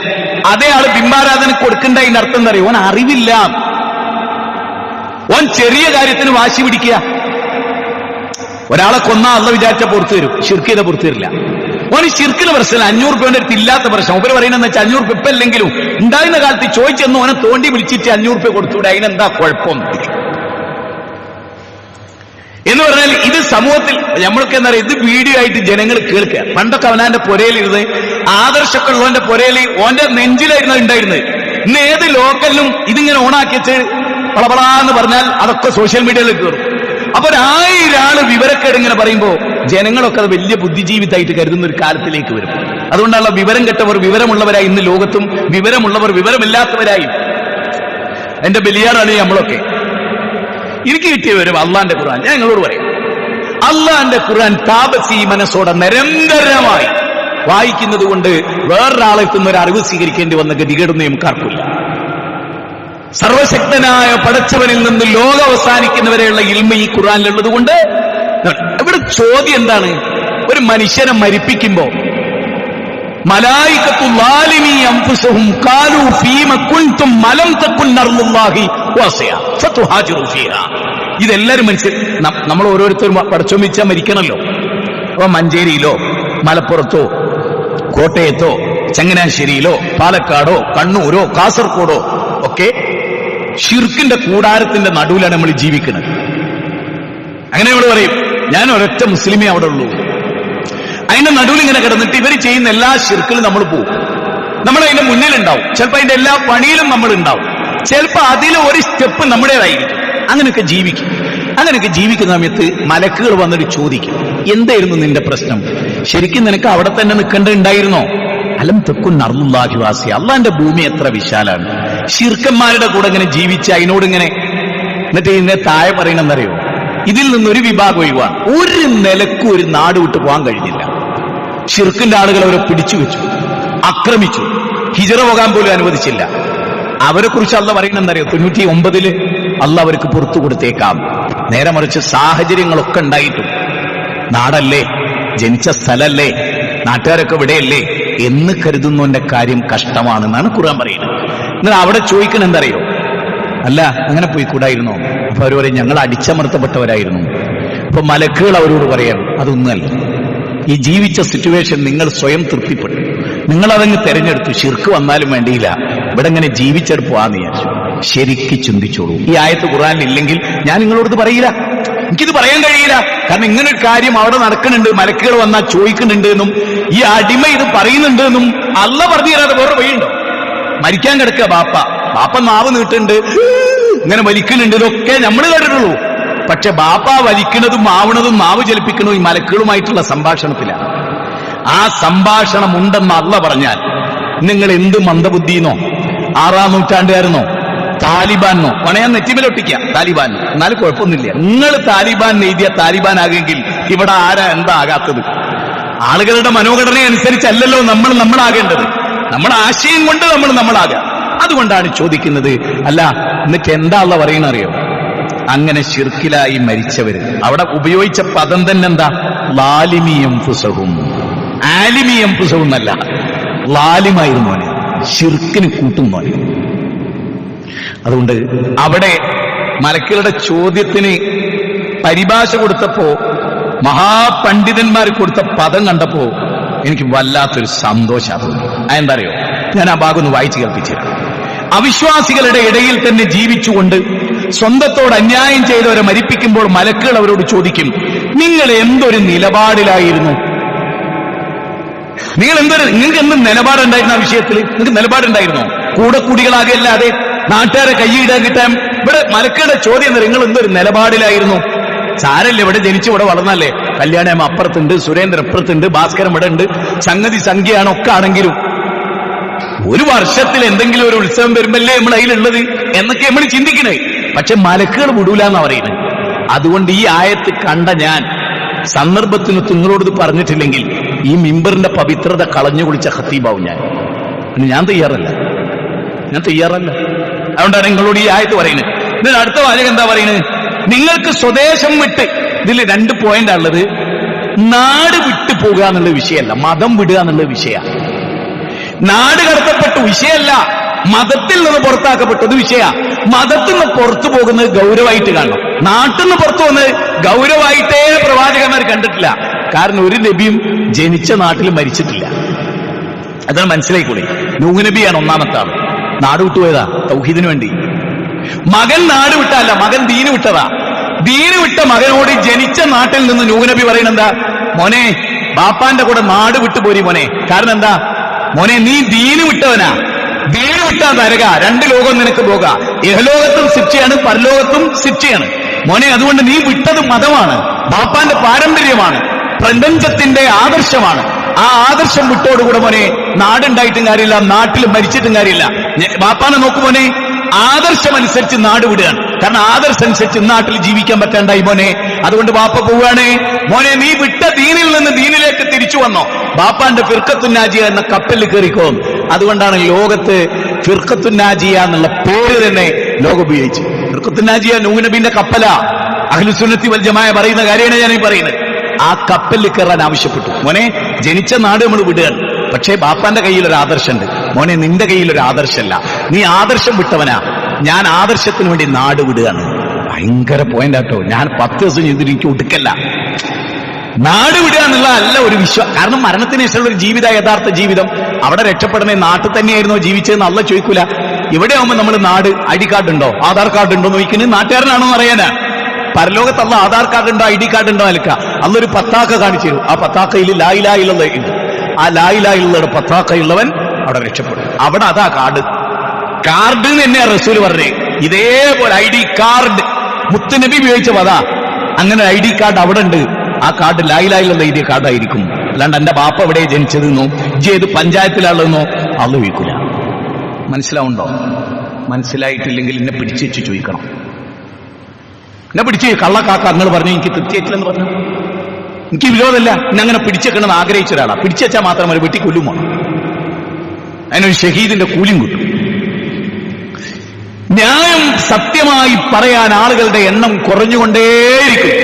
അതേ ആള് ബിംബാരാധന കൊടുക്കണ്ട അതിന്റെ അർത്ഥം എന്താ അറിയോ? ഓൻ അറിവില്ല, ഓൻ ചെറിയ കാര്യത്തിന് വാശി പിടിക്കുക. ഒരാളെ കൊന്നാ അള്ള വിചാരിച്ച പുറത്തു വരും, ശിർക്ക് ചെയ്ത പുറത്തു വരില്ല. ഓന് ശിർക്കിന് പ്രശ്നം 500 റുപ്യന്റെ അടുത്ത് ഇല്ലാത്ത പ്രശ്നം. ഉപരി പറയുന്നതെന്ന് വെച്ചാൽ 500 റുപ്യ ഇപ്പം അല്ലെങ്കിലും ഉണ്ടായിരുന്ന കാലത്ത് ചോദിച്ചെന്ന് ഓനെ തോണ്ടി വിളിച്ചിട്ട് 500 റുപ്യ കൊടുത്തൂടെ, അതിനെന്താ കുഴപ്പം എന്ന് പറഞ്ഞാൽ ഇത് സമൂഹത്തിൽ നമ്മൾക്ക് എന്താ പറയുക, ഇത് വീഡിയോ ആയിട്ട് ജനങ്ങൾ കേൾക്കുക. പണ്ടൊക്കെ അവനാന്റെ പുരയിലിരുന്ന് ആദർശമൊക്കെ ഉള്ളവന്റെ പുരയിൽ ഓന്റെ നെഞ്ചിലായിരുന്നു ഉണ്ടായിരുന്നത്. ഇന്ന് ഏത് ലോക്കലിലും ഇതിങ്ങനെ ഓണാക്കിച്ച് പളപളാന്ന് പറഞ്ഞാൽ അതൊക്കെ സോഷ്യൽ മീഡിയയിലേക്ക് കയറും. അപ്പൊ 1000 ആള് വിവരക്കേട് ഇങ്ങനെ പറയുമ്പോ ജനങ്ങളൊക്കെ അത് വലിയ ബുദ്ധിജീവിതായിട്ട് കരുതുന്ന ഒരു കാലത്തിലേക്ക് വരും. അതുകൊണ്ടുള്ള വിവരം കെട്ടവർ വിവരമുള്ളവരായി ഇന്ന് ലോകത്തും വിവരമുള്ളവർ വിവരമില്ലാത്തവരായി. എന്റെ ബലിയാറാണ് നമ്മളൊക്കെ. എനിക്ക് കിട്ടിയ വരും അള്ളാന്റെ ഖുർആൻ. ഞാൻ നിങ്ങളോട് പറയും, അള്ളാന്റെ ഖുർആൻ താപസി മനസ്സോടെ നിരന്തരമായി വായിക്കുന്നത് കൊണ്ട് വേറൊരാളെത്തുന്ന ഒരു അറിവ് സ്വീകരിക്കേണ്ടി വന്ന ഗതികേടൊന്നും നമുക്ക് ആർക്കില്ല. സർവശക്തനായ പടച്ചവനിൽ നിന്ന് ലോകം അവസാനിക്കുന്നവരെയുള്ള ഇൽമ ഈ ഖുർആനിലുള്ളത് കൊണ്ട്. ഇവിടെ ചോദ്യം എന്താണ്? ഒരു മനുഷ്യനെ മരിപ്പിക്കുമ്പോ മലായികത്തു ളാലിമി അൻഫുസഹും ഖാലൂ ഫീമ കുൻതും മലം തകുൻ അർളുല്ലാഹി വാസിയ ഫതുഹാജിറു ഫീഹാ. ഇതെല്ലാവരും നമ്മൾ ഓരോരുത്തരും പടച്ചോമിച്ചാ മരിക്കണല്ലോ. അപ്പൊ മഞ്ചേരിയിലോ മലപ്പുറത്തോ കോട്ടയത്തോ ചങ്ങനാശ്ശേരിയിലോ പാലക്കാടോ കണ്ണൂരോ കാസർഗോഡോ ഒക്കെ ശിർക്കിന്റെ കൂടാരത്തിന്റെ നടുവിലാണ് നമ്മൾ ജീവിക്കുന്നത്. അങ്ങനെ നമ്മൾ പറയും, ഞാൻ ഒരൊറ്റ മുസ്ലിമേ അവിടെ ഉള്ളൂ. അതിന്റെ നടുവിൽ ഇങ്ങനെ കിടന്നിട്ട് ഇവർ ചെയ്യുന്ന എല്ലാ ശിർക്കിലും നമ്മൾ പോകും. നമ്മൾ അതിന്റെ മുന്നിലുണ്ടാവും. ചിലപ്പോൾ അതിന്റെ എല്ലാ പണിയിലും നമ്മൾ ഉണ്ടാവും. ചിലപ്പോൾ അതിൽ ഒരു സ്റ്റെപ്പ് നമ്മുടേതായിരിക്കും. അങ്ങനെയൊക്കെ ജീവിക്കും. അങ്ങനെയൊക്കെ ജീവിക്കുന്ന സമയത്ത് മലക്കുകൾ വന്നിട്ട് ചോദിക്കും, എന്തായിരുന്നു നിന്റെ പ്രശ്നം? ശരിക്കും നിനക്ക് അവിടെ തന്നെ നിൽക്കേണ്ടതുണ്ടായിരുന്നോ? അലം തക്കുൻ അർളുല്ലാഹി വാസിയ. അള്ളാന്റെ ഭൂമി എത്ര വിശാലാണ്. ശിർക്കന്മാരുടെ കൂടെ ഇങ്ങനെ ജീവിച്ച് അതിനോട് ഇങ്ങനെ എന്നിട്ട് ഇതിനെ താഴെ പറയണമെന്നറിയോ? ഇതിൽ നിന്നൊരു വിഭാഗം ഒഴിവാണ്. ഒരു നിലക്കും ഒരു നാട് വിട്ട് പോകാൻ കഴിഞ്ഞില്ല. ശിർക്കിന്റെ ആളുകൾ അവരെ പിടിച്ചു വെച്ചു, ആക്രമിച്ചു, ഹിജറ പോകാൻ പോലും അനുവദിച്ചില്ല. അവരെ കുറിച്ച് അള്ള പറയണമെന്നറിയോ? 99 അള്ള അവർക്ക് പുറത്തു കൊടുത്തേക്കാം. നേരെ മറിച്ച് സാഹചര്യങ്ങളൊക്കെ ഉണ്ടായിട്ടും നാടല്ലേ, ജനിച്ച സ്ഥലല്ലേ, നാട്ടുകാരൊക്കെ ഇവിടെയല്ലേ എന്ന് കരുതുന്നവന്റെ കാര്യം കഷ്ടമാണെന്നാണ് ഖുർആൻ പറയുന്നത്. എന്നാൽ അവിടെ ചോദിക്കണം എന്തറിയോ? അല്ല അങ്ങനെ പോയിക്കൂടായിരുന്നോ? അപ്പൊ അവർ പറയും, ഞങ്ങൾ അടിച്ചമർത്തപ്പെട്ടവരായിരുന്നു. അപ്പൊ മലക്കുകൾ അവരോട് പറയാം, അതൊന്നല്ല. ഈ ജീവിച്ച സിറ്റുവേഷൻ നിങ്ങൾ സ്വയം തൃപ്തിപ്പെട്ടു, നിങ്ങൾ അതങ്ങ് തെരഞ്ഞെടുത്തു. ശിർക്ക് വന്നാലും വേണ്ടിയില്ല, ഇവിടെ ഇങ്ങനെ ജീവിച്ചെടുപ്പാന്ന് വിചാരിച്ചു. ശരിക്ക് ചിന്തിച്ചോളൂ. ഈ ആയത്ത് ഖുർആനിൽ ഇല്ലെങ്കിൽ ഞാൻ നിങ്ങളോട് പറയില്ല, എനിക്കിത് പറയാൻ കഴിയില്ല. കാരണം ഇങ്ങനൊരു കാര്യം അവിടെ നടക്കുന്നുണ്ട്, മലക്കുകൾ വന്നാൽ ചോദിക്കുന്നുണ്ട് എന്നും ഈ അടിമ ഇത് പറയുന്നുണ്ട് എന്നും അള്ള പറഞ്ഞു തരാതെ വേറെ വഴിയുണ്ടോ? മരിക്കാൻ കിടക്കുക ബാപ്പ നാവ് നീട്ടുന്നുണ്ട്, ഇങ്ങനെ വലിക്കുന്നുണ്ട്, ഇതൊക്കെ നമ്മൾ കേട്ടിട്ടുള്ളൂ. പക്ഷെ ബാപ്പ വലിക്കുന്നതും ആവണതും നാവ് ചലിപ്പിക്കുന്നതും ഈ മലക്കുകളുമായിട്ടുള്ള സംഭാഷണത്തിലാണ്. ആ സംഭാഷണം ഉണ്ടെന്ന് അള്ള പറഞ്ഞാൽ നിങ്ങൾ എന്ത് മന്ദബുദ്ധിന്നോ 6-ാം നൂറ്റാണ്ടുകാരനോ താലിബാനോ പണയാൻ നെറ്റിമലൊട്ടിക്കുക താലിബാൻ. എന്നാലും കുഴപ്പമൊന്നുമില്ല. നിങ്ങൾ താലിബാൻ എഴുതിയ താലിബാൻ ആകെങ്കിൽ ഇവിടെ ആരാ എന്താ ആകാത്തത്? ആളുകളുടെ മനോഘടന അനുസരിച്ചല്ലല്ലോ നമ്മളാകേണ്ടത്. നമ്മുടെ ആശയം കൊണ്ട് നമ്മളാകാം. അതുകൊണ്ടാണ് ചോദിക്കുന്നത്, അല്ല എന്നിട്ട് എന്താ അള്ള പറയണറിയോ? അങ്ങനെ ശിർക്കിലായി മരിച്ചവര് അവിടെ ഉപയോഗിച്ച പദം തന്നെ എന്താ? ലാലിമിയം ഫുസഹും. ആലിമിയം ഫുസഹും എന്നല്ല, ലാലിമായിരുന്നു മോനെ, ശിർക്കിന് കൂട്ടുന്നോനെ. അതുകൊണ്ട് അവിടെ മലക്കുകളുടെ ചോദ്യത്തിന് പരിഭാഷ കൊടുത്തപ്പോ, മഹാപണ്ഡിതന്മാർ കൊടുത്ത പദം കണ്ടപ്പോ എനിക്ക് വല്ലാത്തൊരു സന്തോഷം തോന്നി. അതെന്താ അറിയോ? ഞാൻ ആ ഭാഗം ഒന്ന് വായിച്ചു കേൾപ്പിച്ചിരുന്നു. അവിശ്വാസികളുടെ ഇടയിൽ തന്നെ ജീവിച്ചുകൊണ്ട് സ്വന്തത്തോട് അന്യായം ചെയ്തവരെ മരിപ്പിക്കുമ്പോൾ മലക്കുകൾ അവരോട് ചോദിക്കും, നിങ്ങൾ എന്തൊരു നിലപാടിലായിരുന്നു? നിങ്ങൾക്ക് എന്ത് നിലപാടുണ്ടായിരുന്നു ആ വിഷയത്തിൽ? നിങ്ങൾക്ക് നിലപാടുണ്ടായിരുന്നോ? കൂടെ കൂടികളാകല്ലാതെ നാട്ടുകാരെ കൈയിടാൻ കിട്ടാൻ. ഇവിടെ മലക്കുകളുടെ ചോദ്യം, നിങ്ങൾ എന്തൊരു നിലപാടിലായിരുന്നു? സാരല്ലേ, ഇവിടെ ജനിച്ചു ഇവിടെ വളർന്നല്ലേ, കല്യാണം അപ്പുറത്തുണ്ട്, സുരേന്ദ്രൻ അപ്പുറത്തുണ്ട്, ഭാസ്കരൻ ഇവിടെ ഉണ്ട്, സംഗതി സംഖ്യയാണ് ഒക്കെ ആണെങ്കിലും ഒരു വർഷത്തിൽ എന്തെങ്കിലും ഒരു ഉത്സവം വരുമ്പല്ലേ നമ്മൾ അതിലുള്ളത് എന്നൊക്കെ നമ്മൾ ചിന്തിക്കണേ. പക്ഷെ മലക്കുകൾ വിടൂല എന്നാ പറയുന്നത്. അതുകൊണ്ട് ഈ ആയത്ത് കണ്ട ഞാൻ സന്ദർഭത്തിന് നിങ്ങളോട് പറഞ്ഞിട്ടില്ലെങ്കിൽ ഈ മിമ്പറിന്റെ പവിത്രത കളഞ്ഞു കുളിച്ച ഖത്തീബാവും ഞാൻ തയ്യാറല്ല. അതുകൊണ്ടാണ് നിങ്ങളോട് ഈ ആയത്ത് പറയുന്നത്. ഇതിന് അടുത്ത വാചകം എന്താ പറയുന്നത്? നിങ്ങൾക്ക് സ്വദേശം വിട്ട്, ഇതിൽ 2 പോയിന്റാ ഉള്ളത്. നാട് വിട്ടു പോകുക എന്നുള്ള വിഷയമല്ല, മതം വിടുക എന്നുള്ള വിഷയമാണ്. നാട് കടത്തപ്പെട്ടു വിഷയമല്ല, മതത്തിൽ നിന്ന് പുറത്താക്കപ്പെട്ടത് വിഷയ. മതത്തിൽ നിന്ന് പുറത്തു പോകുന്നത് ഗൗരവമായിട്ട് കാണണം. നാട്ടിൽ നിന്ന് പുറത്തു പോകുന്നത് ഗൗരവമായിട്ടേ പ്രവാചകന്മാർ കണ്ടിട്ടില്ല. കാരണം ഒരു നബിയും ജനിച്ച നാട്ടിൽ മരിച്ചിട്ടില്ല. അതാണ് മനസ്സിലായിക്കൂടെ. നൂഹ് നബിയാണ് ഒന്നാമത്തെ ആൾ. നാട് വിട്ടുപോയതാ തൗഹീദിന് വേണ്ടി. മകൻ നാട് വിട്ടല്ല, മകൻ ദീന് വിട്ടതാ. ദീന് വിട്ട മകനോട് ജനിച്ച നാട്ടിൽ നിന്ന് നൂഹ് നബി പറയുന്നെന്താ? മോനെ, ബാപ്പാന്റെ കൂടെ നാട് വിട്ടുപോരി മോനെ. കാരണം എന്താ? മോനെ, നീ ദീന് വിട്ടവനാ. ദീന് വിട്ടാ തരക, 2 ലോകം നിനക്ക് പോക. ഇഹലോകത്തും ശിക്ഷയാണ്, പരലോകത്തും ശിക്ഷയാണ് മോനെ. അതുകൊണ്ട് നീ വിട്ടത് മതമാണ്, ബാപ്പാന്റെ പാരമ്പര്യമാണ്, പ്രപഞ്ചത്തിന്റെ ആദർശമാണ്. ആ ആദർശം വിട്ടോടുകൂടെ മോനെ നാടുണ്ടായിട്ടും കാര്യമില്ല, നാട്ടിൽ മരിച്ചിട്ടും കാര്യമില്ല. ബാപ്പാനെ നോക്കു മോനെ, ആദർശമനുസരിച്ച് നാട് വിടുകയാണ്. കാരണം ആദർശം അനുസരിച്ച് നാട്ടിൽ ജീവിക്കാൻ പറ്റാണ്ടായി മോനെ. അതുകൊണ്ട് ബാപ്പ പോവുകയാണ്. മോനെ, നീ വിട്ട ദീനിൽ നിന്ന് ദീനിലേക്ക് തിരിച്ചു വന്നോ. ബാപ്പാന്റെ ഫിർഖത്തുന്നാജിയ എന്ന കപ്പലിൽ കയറിക്കോ. അതുകൊണ്ടാണ് ലോകത്ത് ഫിർഖത്തുന്നാജിയ എന്നുള്ള പേര് തന്നെ ലോകം ഉപയോഗിച്ചു. ഫിർഖത്തുന്നാജിയ നൂഹ് നബിന്റെ കപ്പലാ. അഹ്ലുസുന്നത്തി വൽ ജമാഅ പറയുന്ന കാര്യമാണ് ഞാൻ ഈ പറയുന്നത്. ആ കപ്പലിൽ കയറാൻ ആവശ്യപ്പെട്ടു. മോനെ, ജനിച്ച നാട് നമ്മൾ വിടുകയാണ്, പക്ഷേ ബാപ്പാന്റെ കയ്യിൽ ഒരു ആദർശമുണ്ട്. മോനെ, നിന്റെ കയ്യിൽ ഒരു ആദർശമല്ല, നീ ആദർശം വിട്ടവനാ. ഞാൻ ആദർശത്തിന് വേണ്ടി നാട് വിടുകയാണ്. ഭയങ്കര പോയിന്റ് ആട്ടോ. ഞാൻ 10 ദിവസം ചെയ്തിട്ട് എനിക്ക് ഒടുക്കല്ല. നാട് വിടുക എന്നുള്ള അല്ല ഒരു വിശ്വാസം. കാരണം മരണത്തിന് ശേഷമുള്ള ഒരു ജീവിത, യഥാർത്ഥ ജീവിതം. അവിടെ രക്ഷപ്പെടുന്ന നാട്ടിൽ തന്നെയായിരുന്നോ ജീവിച്ചതെന്ന് അല്ല ചോദിക്കൂല. ഇവിടെ ആവുമ്പോൾ നമ്മൾ നാട്, ഐ ഡി കാർഡ് ഉണ്ടോ, ആധാർ കാർഡ് ഉണ്ടോ നോക്കുന്നത് നാട്ടുകാരനാണോ എന്ന് അറിയാനാ. പരലോകത്ത് അല്ല ആധാർ കാർഡ് ഉണ്ടോ, ഐ ഡി കാർഡ് ഉണ്ടോ അലക്ക. അല്ലൊരു പത്താക്ക കാണിച്ചു തരും. ആ പത്താക്കയിൽ ലാ ഇലാഹ ഇല്ലല്ലാഹ് ഉണ്ട്. ആ ലാ ഇലാഹ ഇല്ലല്ലാഹയുടെ പത്താക്കയുള്ളവൻ അവിടെ രക്ഷപ്പെടും. അവിടെ അതാ കാർഡ്. കാർഡ് എന്ന് തന്നെയാ റസൂൽ പറഞ്ഞേ. ഇതേപോലെ ഐ ഡി കാർഡ് മുത്തുനബി ഉപയോഗിച്ച പതാ. അങ്ങനെ ഐ ഡി കാർഡ് അവിടെ ഉണ്ട്. ആ കാർഡ് ലാ ഇലാഹ ഇല്ലല്ലാഹ് എഴുതിയ കാർഡായിരിക്കും. അല്ലാണ്ട് എന്റെ ബാപ്പ എവിടെ ജനിച്ചതെന്നോ ഏത് പഞ്ചായത്തിലാണെന്നോ അള്ള ഉപയോഗിക്കില്ല. മനസ്സിലാവുണ്ടോ? മനസ്സിലായിട്ടില്ലെങ്കിൽ എന്നെ പിടിച്ചു വെച്ച് ചോദിക്കണം. എന്നെ പിടിച്ച് കള്ളക്കാക്ക നിങ്ങൾ പറഞ്ഞു, എനിക്ക് തൃപ്തിയായിട്ടില്ലെന്ന് പറഞ്ഞു. എനിക്ക് വിരോധമല്ല. എന്നെ അങ്ങനെ പിടിച്ചേക്കണമെന്ന് ആഗ്രഹിച്ച ഒരാളാ. പിടിച്ചുവെച്ചാൽ മാത്രം ഒരു വെട്ടിക്കൊല്ലുമോ? അതിനൊരു ഷഹീദിന്റെ കൂലിയും കിട്ടും. ന്യായം സത്യമായി പറയാൻ ആളുകളുടെ എണ്ണം കുറഞ്ഞുകൊണ്ടേയിരിക്കും.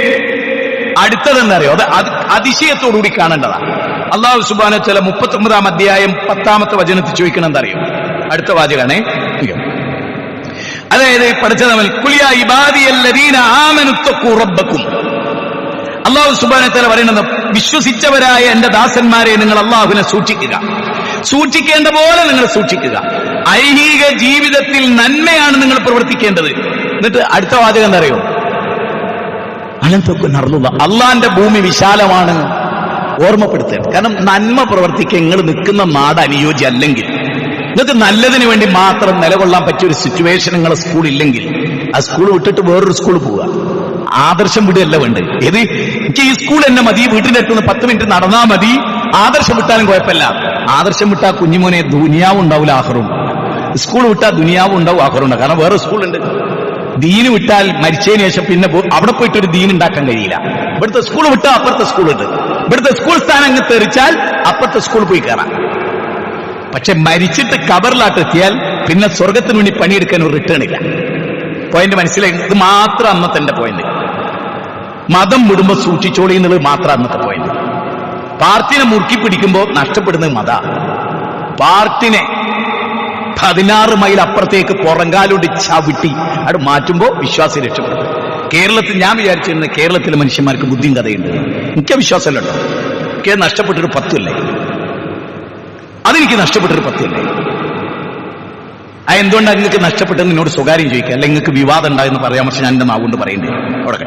അടുത്തതെന്നറിയോ? അത് അതിശയത്തോടുകൂടി കാണേണ്ടതാ. അല്ലാഹു സുബ്ഹാനഹു വ തആല 39-ാം അധ്യായം 10-ാമത്തെ വചനത്തിൽ ചോദിക്കണം എന്തറിയോ? അടുത്ത വാചകമാണേ. അതായത് പഠിച്ചതവൻ കുലിയ ഇബാദിയല്ലദീന ആമനു തഖൂ റബ്ബക്കും. അല്ലാഹു സുബ്ഹാനഹു വ തആല പറയുന്നത്, വിശ്വസിച്ചവരായ എന്റെ ദാസന്മാരെ നിങ്ങൾ അല്ലാഹുവിനെ സൂക്ഷിക്കുക. സൂക്ഷിക്കേണ്ട പോലെ നിങ്ങൾ സൂക്ഷിക്കുക. ഐഹിക ജീവിതത്തിൽ നന്മയാണ് നിങ്ങൾ പ്രവർത്തിക്കേണ്ടത്. എന്നിട്ട് അടുത്ത വാചകം എന്തറിയോ? അള്ളാന്റെ ഭൂമി വിശാലമാണ്. ഓർമ്മപ്പെടുത്തരുത്. കാരണം നന്മ പ്രവർത്തിക്കാൻ നിങ്ങൾ നിൽക്കുന്ന നാട് അനുയോജ്യം അല്ലെങ്കിൽ, നിങ്ങൾക്ക് നല്ലതിന് വേണ്ടി മാത്രം നിലകൊള്ളാൻ പറ്റിയ ഒരു സിറ്റുവേഷൻ നിങ്ങളെ സ്കൂളില്ലെങ്കിൽ ആ സ്കൂൾ വിട്ടിട്ട് വേറൊരു സ്കൂൾ പോവുക. ആദർശം വിടുകയല്ല വേണ്ടത്. ഏത് എനിക്ക് ഈ സ്കൂൾ എന്നെ മതി, വീട്ടിന്റെ അടുത്ത് 10 മിനിറ്റ് നടന്നാ മതി, ആദർശം വിട്ടാലും കുഴപ്പമില്ല. ആദർശം വിട്ടാൽ കുഞ്ഞുമോനെ ദുനിയാവും ഉണ്ടാവില്ല ആഖിറും. സ്കൂൾ വിട്ടാൽ ദുനിയാവും ഉണ്ടാവും ആഖിറും ഉണ്ടാവും. കാരണം വേറെ സ്കൂളുണ്ട്. ദീന് വിട്ടാൽ മരിച്ചതിന് ശേഷം പിന്നെ അവിടെ പോയിട്ടൊരു ദീൻ ഉണ്ടാക്കാൻ കഴിയില്ല. ഇവിടുത്തെ സ്കൂൾ വിട്ടാൽ അപ്പുറത്തെ സ്കൂളുണ്ട്. ഇവിടുത്തെ സ്കൂൾ സ്ഥാനം അങ്ങ് തെറിച്ചാൽ അപ്പുറത്തെ സ്കൂൾ പോയി കയറാം. പക്ഷെ മരിച്ചിട്ട് കബറിലാട്ട് എത്തിയാൽ പിന്നെ സ്വർഗത്തിന് വേണ്ടി പണിയെടുക്കാൻ ഒരു റിട്ടേൺ ഇല്ല. പോയിന്റ് മനസ്സിലായി? ഇത് മാത്രം അന്നത്തെ എന്റെ പോയിന്റ്. മതം വിടുമ്പോ സൂക്ഷിച്ചോളി എന്നുള്ളത് മാത്രം അന്നത്തെ പോയിന്റ്. പാർട്ടിനെ മുറുക്കി പിടിക്കുമ്പോൾ നഷ്ടപ്പെടുന്നത് മത. പാർട്ടിനെ 16 മൈൽ അപ്പുറത്തേക്ക് പുറങ്കാലോട് ചവിട്ടി അവിടെ മാറ്റുമ്പോൾ വിശ്വാസി രക്ഷപ്പെടും. കേരളത്തിൽ ഞാൻ വിചാരിച്ചിരുന്നത് കേരളത്തിലെ മനുഷ്യന്മാർക്ക് ബുദ്ധിയും കഥയുണ്ട്. എനിക്ക് വിശ്വാസമല്ലോ. എനിക്ക് നഷ്ടപ്പെട്ടൊരു 10 അല്ലേ, അതെനിക്ക് നഷ്ടപ്പെട്ടൊരു 10 അല്ലേ. എന്തുകൊണ്ടാണ് നിങ്ങൾക്ക് നഷ്ടപ്പെട്ടെന്ന് എന്നോട് സ്വകാര്യം ചോദിക്കുക. അല്ലെങ്കിൽ നിങ്ങൾക്ക് വിവാദം ഉണ്ടായെന്ന് പറയാം. പക്ഷെ ഞാൻ എന്റെ നാവുകൊണ്ട് പറയണ്ടേ അവിടെ.